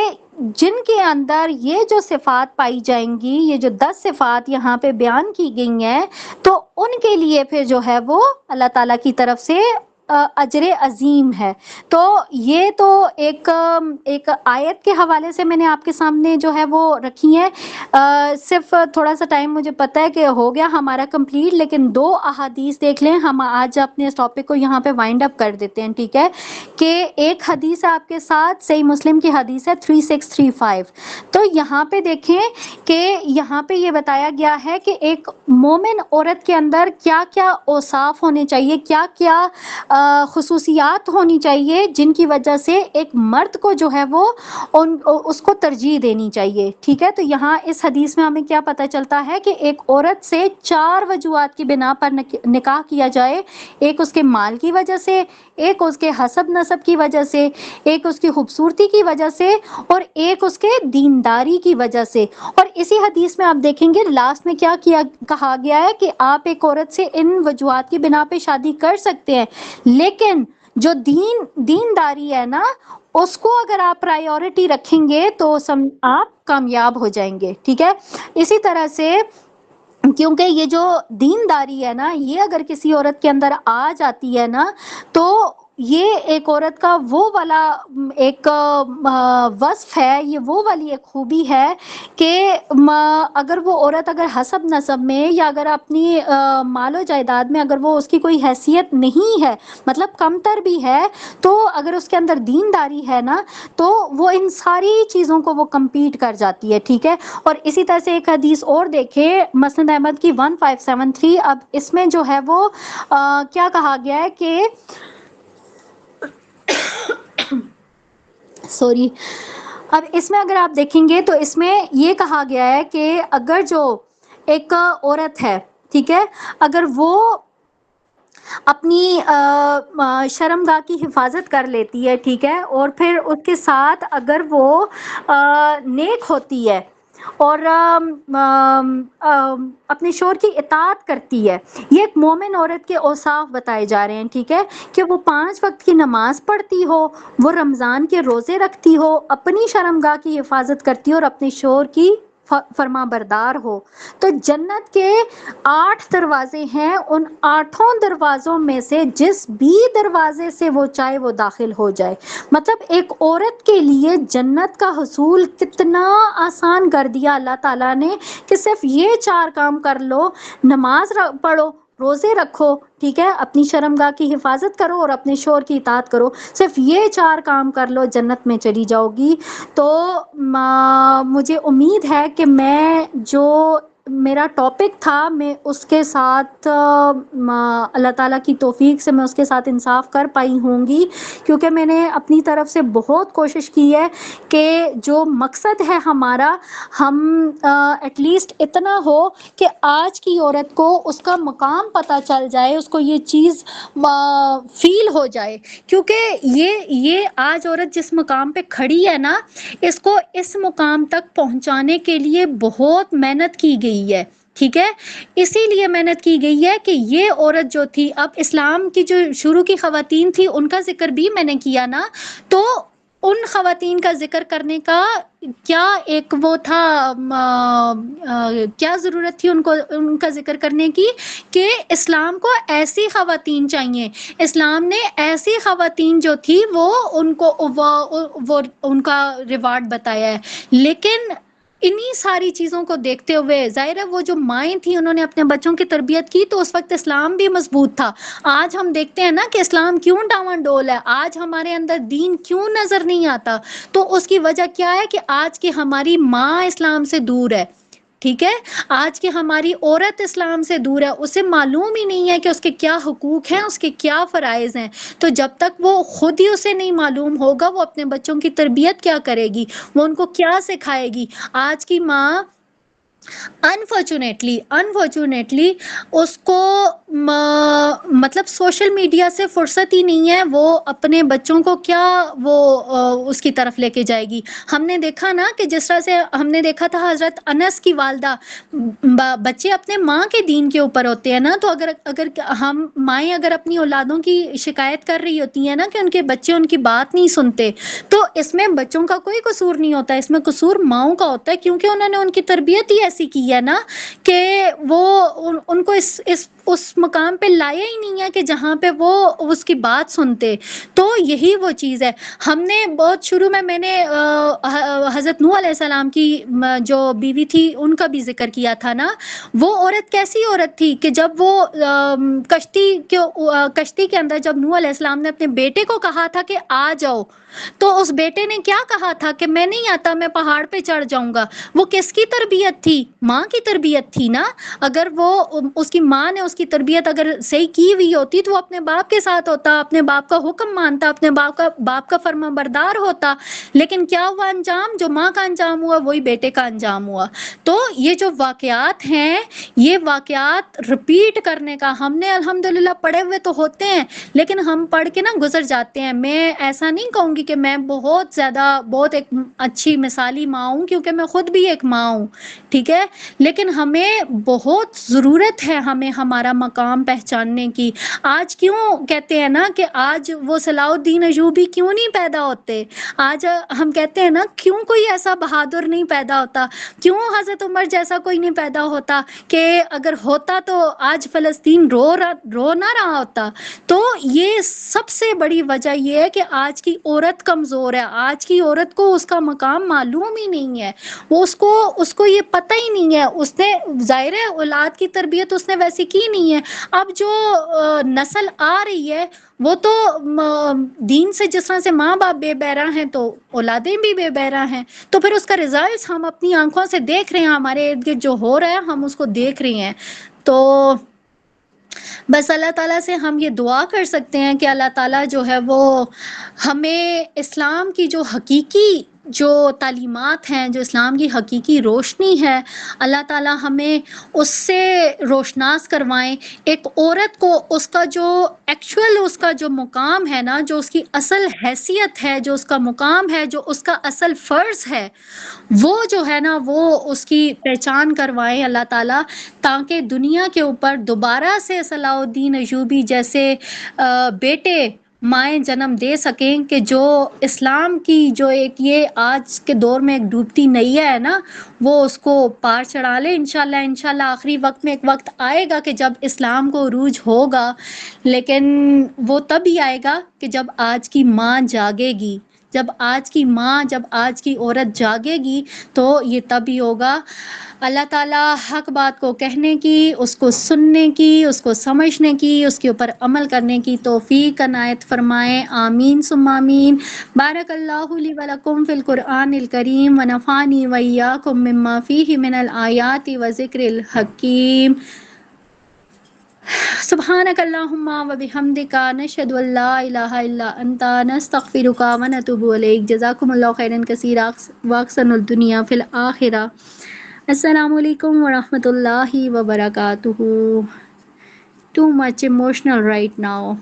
جن کے اندر یہ جو صفات پائی جائیں گی، یہ جو 10 صفات یہاں پہ بیان کی گئی ہیں تو ان کے لیے پھر جو ہے وہ اللہ تعالیٰ کی طرف سے اجر عظیم ہے۔ تو یہ تو ایک آیت کے حوالے سے میں نے آپ کے سامنے جو ہے وہ رکھی ہے۔ صرف تھوڑا سا ٹائم مجھے پتہ ہے کہ ہو گیا ہمارا کمپلیٹ، لیکن 2 احادیث دیکھ لیں، ہم آج اپنے اس ٹاپک کو یہاں پہ وائنڈ اپ کر دیتے ہیں، ٹھیک ہے، کہ ایک حدیث ہے آپ کے ساتھ، صحیح مسلم کی حدیث ہے 3635۔ تو یہاں پہ دیکھیں کہ یہاں پہ یہ بتایا گیا ہے کہ ایک مومن عورت کے اندر کیا کیا اوصاف ہونے چاہیے، کیا کیا خصوصیات ہونی چاہیے جن کی وجہ سے ایک مرد کو جو ہے وہ اس کو ترجیح دینی چاہیے، ٹھیک ہے۔ تو یہاں اس حدیث میں ہمیں کیا پتہ چلتا ہے کہ ایک عورت سے 4 وجوہات کی بنا پر نکاح کیا جائے، ایک اس کے مال کی وجہ سے، ایک اس کے حسب نسب کی وجہ سے، ایک اس کی خوبصورتی کی وجہ سے، اور ایک اس کے دینداری کی وجہ سے۔ اور اسی حدیث میں آپ دیکھیں گے لاسٹ میں کیا کہا گیا ہے کہ آپ ایک عورت سے ان وجوہات کی بنا پہ شادی کر سکتے ہیں، لیکن جو دینداری ہے نا اس کو اگر آپ پرائیورٹی رکھیں گے تو آپ کامیاب ہو جائیں گے، ٹھیک ہے۔ اسی طرح سے کیونکہ یہ جو دینداری ہے نا یہ اگر کسی عورت کے اندر آ جاتی ہے نا تو یہ ایک عورت کا وہ والا ایک وصف ہے، یہ وہ والی ایک خوبی ہے کہ اگر وہ عورت اگر حسب نسب میں یا اگر اپنی مال و جائیداد میں اگر وہ اس کی کوئی حیثیت نہیں ہے، مطلب کمتر بھی ہے، تو اگر اس کے اندر دینداری ہے نا تو وہ ان ساری چیزوں کو وہ کمپیٹ کر جاتی ہے، ٹھیک ہے۔ اور اسی طرح سے ایک حدیث اور دیکھیں مسند احمد کی 1573، اب اس میں جو ہے وہ کیا کہا گیا ہے کہ سوری، اب اس میں اگر آپ دیکھیں گے تو اس میں یہ کہا گیا ہے کہ اگر جو ایک عورت ہے، ٹھیک ہے، اگر وہ اپنی شرمگاہ کی حفاظت کر لیتی ہے، ٹھیک ہے، اور پھر اس کے ساتھ اگر وہ نیک ہوتی ہے اور اپنے شوہر کی اطاعت کرتی ہے، یہ ایک مومن عورت کے اوصاف بتائے جا رہے ہیں، ٹھیک ہے، کہ وہ 5 وقت کی نماز پڑھتی ہو، وہ رمضان کے روزے رکھتی ہو، اپنی شرمگاہ کی حفاظت کرتی ہو اور اپنے شوہر کی فرما بردار ہو، تو جنت کے 8 دروازے ہیں، ان 8 دروازوں میں سے جس بھی دروازے سے وہ چاہے وہ داخل ہو جائے۔ مطلب ایک عورت کے لیے جنت کا حصول کتنا آسان کر دیا اللہ تعالیٰ نے، کہ صرف یہ 4 کام کر لو، نماز پڑھو، روزے رکھو، ٹھیک ہے، اپنی شرمگاہ کی حفاظت کرو اور اپنے شوہر کی اطاعت کرو، صرف یہ 4 کام کر لو، جنت میں چلی جاؤ گی۔ تو مجھے امید ہے کہ میں جو میرا ٹاپک تھا میں اس کے ساتھ اللہ تعالیٰ کی توفیق سے میں اس کے ساتھ انصاف کر پائی ہوں گی، کیونکہ میں نے اپنی طرف سے بہت کوشش کی ہے کہ جو مقصد ہے ہمارا، ہم ایٹ لیسٹ اتنا ہو کہ آج کی عورت کو اس کا مقام پتہ چل جائے، اس کو یہ چیز فیل ہو جائے، کیونکہ یہ آج عورت جس مقام پہ کھڑی ہے نا، اس کو اس مقام تک پہنچانے کے لیے بہت محنت کی گئی ہے، ٹھیک ہے، اسی لیے محنت کی گئی ہے کہ یہ عورت جو تھی، اب اسلام کی جو شروع کی خواتین تھی ان کا ذکر بھی میں نے کیا نا، تو ان خواتین کا ذکر کرنے کا کیا ایک وہ تھا، کیا ضرورت تھی ان کا ذکر کرنے کی، کہ اسلام کو ایسی خواتین چاہیے، اسلام نے ایسی خواتین جو تھی وہ ان کو وہ ان کا ریوارڈ بتایا ہے، لیکن انہی ساری چیزوں کو دیکھتے ہوئے ظاہر ہے وہ جو مائیں تھیں انہوں نے اپنے بچوں کی تربیت کی، تو اس وقت اسلام بھی مضبوط تھا۔ آج ہم دیکھتے ہیں نا کہ اسلام کیوں ڈاواں ڈول ہے، آج ہمارے اندر دین کیوں نظر نہیں آتا، تو اس کی وجہ کیا ہے کہ آج کی ہماری ماں اسلام سے دور ہے، ٹھیک ہے، آج کی ہماری عورت اسلام سے دور ہے، اسے معلوم ہی نہیں ہے کہ اس کے کیا حقوق ہیں، اس کے کیا فرائض ہیں، تو جب تک وہ خود ہی اسے نہیں معلوم ہوگا وہ اپنے بچوں کی تربیت کیا کرے گی، وہ ان کو کیا سکھائے گی۔ آج کی ماں انفارچونیٹلی اس کو مطلب سوشل میڈیا سے فرصت ہی نہیں ہے، وہ اپنے بچوں کو کیا وہ اس کی طرف لے کے جائے گی۔ ہم نے دیکھا نا کہ جس طرح سے ہم نے دیکھا تھا حضرت انس کی والدہ، بچے اپنے ماں کے دین کے اوپر ہوتے ہیں نا، تو اگر ہم مائیں اگر اپنی اولادوں کی شکایت کر رہی ہوتی ہیں نا کہ ان کے بچے ان کی بات نہیں سنتے، تو اس میں بچوں کا کوئی قصور نہیں ہوتا، اس میں قصور ماؤں کا ہوتا ہے، کیونکہ انہوں نے ان کی تربیت ہی ایسی کی ہے نا کہ وہ ان کو اس مقام پہ لایا ہی نہیں ہے کہ جہاں پہ وہ اس کی بات سنتے۔ تو یہی وہ چیز ہے، ہم نے بہت شروع میں نے حضرت نوح علیہ السلام کی جو بیوی تھی ان کا بھی ذکر کیا تھا نا، وہ عورت کیسی عورت تھی کہ جب وہ کشتی کے اندر جب نوح علیہ السلام نے اپنے بیٹے کو کہا تھا کہ آ جاؤ، تو اس بیٹے نے کیا کہا تھا کہ میں نہیں آتا، میں پہاڑ پہ چڑھ جاؤں گا۔ وہ کس کی تربیت تھی؟ ماں کی تربیت تھی نا۔ اگر وہ اس کی ماں نے اس کی تربیت اگر صحیح کی ہوئی ہوتی تو وہ اپنے باپ کے ساتھ ہوتا، اپنے باپ کا حکم مانتا، اپنے باپ کا فرما بردار ہوتا، لیکن کیا ہوا انجام؟ جو ماں کا انجام ہوا وہی بیٹے کا انجام ہوا۔ تو یہ جو واقعات ہیں، یہ واقعات رپیٹ کرنے کا، ہم نے الحمدللہ پڑھے ہوئے تو ہوتے ہیں لیکن ہم پڑھ کے نا گزر جاتے ہیں۔ میں ایسا نہیں کہوں گی کہ میں بہت زیادہ بہت ایک اچھی مثالی ماں ہوں، کیونکہ میں خود بھی ایک ماں ہوں، ٹھیک ہے، لیکن ہمیں بہت ضرورت ہے ہمیں ہمارا مقام پہچاننے کی۔ آج کیوں کہتے ہیں نا کہ آج وہ صلاح الدین ایوبی کیوں نہیں پیدا ہوتے؟ آج ہم کہتے ہیں نا کیوں کوئی ایسا بہادر نہیں پیدا ہوتا، کیوں حضرت عمر جیسا کوئی نہیں پیدا ہوتا، کہ اگر ہوتا تو آج فلسطین رو نہ رہا ہوتا۔ تو یہ سب سے بڑی وجہ یہ ہے کہ آج کی عورت کمزور ہے، آج کی عورت کو اس کا مقام معلوم ہی نہیں ہے، وہ اس کو یہ پتہ ہی نہیں ہے، اس نے ظاہر ہے اولاد کی تربیت اس نے ویسی کی نہیں ہے۔ اب جو نسل آ رہی ہے وہ تو دین سے جس طرح سے ماں باپ بے بہرا ہیں تو اولادیں بھی بے بہرا ہیں، تو پھر اس کا ریزلٹس ہم اپنی آنکھوں سے دیکھ رہے ہیں، ہمارے ارد گرد جو ہو رہا ہے ہم اس کو دیکھ رہے ہیں۔ تو بس اللہ تعالیٰ سے ہم یہ دعا کر سکتے ہیں کہ اللہ تعالیٰ جو ہے وہ ہمیں اسلام کی جو حقیقی جو تعلیمات ہیں، جو اسلام کی حقیقی روشنی ہے، اللہ تعالیٰ ہمیں اس سے روشناس کروائیں. ایک عورت کو اس کا جو ایکچوئل اس کا جو مقام ہے نا، جو اس کی اصل حیثیت ہے، جو اس کا مقام ہے، جو اس کا اصل فرض ہے، وہ جو ہے نا وہ اس کی پہچان کروائیں اللہ تعالیٰ، تاکہ دنیا کے اوپر دوبارہ سے صلاح الدین ایوبی جیسے بیٹے مائیں جنم دے سکیں، کہ جو اسلام کی جو ایک یہ آج کے دور میں ایک ڈوبتی نیا ہے نا، وہ اس کو پار چڑھا لے انشاءاللہ. آخری وقت میں ایک وقت آئے گا کہ جب اسلام کو عروج ہوگا، لیکن وہ تب ہی آئے گا کہ جب آج کی ماں جاگے گی. جب آج کی عورت جاگے گی تو یہ تب ہی ہوگا. اللہ تعالیٰ حق بات کو کہنے کی، اس کو سننے کی، اس کو سمجھنے کی، اس کے اوپر عمل کرنے کی توفیق عنایت فرمائے. آمین ثم آمین. بارک اللہ لی و لکم فی القرآن الکریم ونفعنی وإیاکم مما فیہ من الآیات وذکر الحکیم. سبحانک اللہم و بحمدک نشہد ان لا الہ الا انت نستغفرک و نتوب الیک. جزاکم اللہ خیرا کثیرا واحسن الدنیا فی الآخرہ. السلام علیکم ورحمۃ اللہ وبرکاتہ. Too much emotional right now.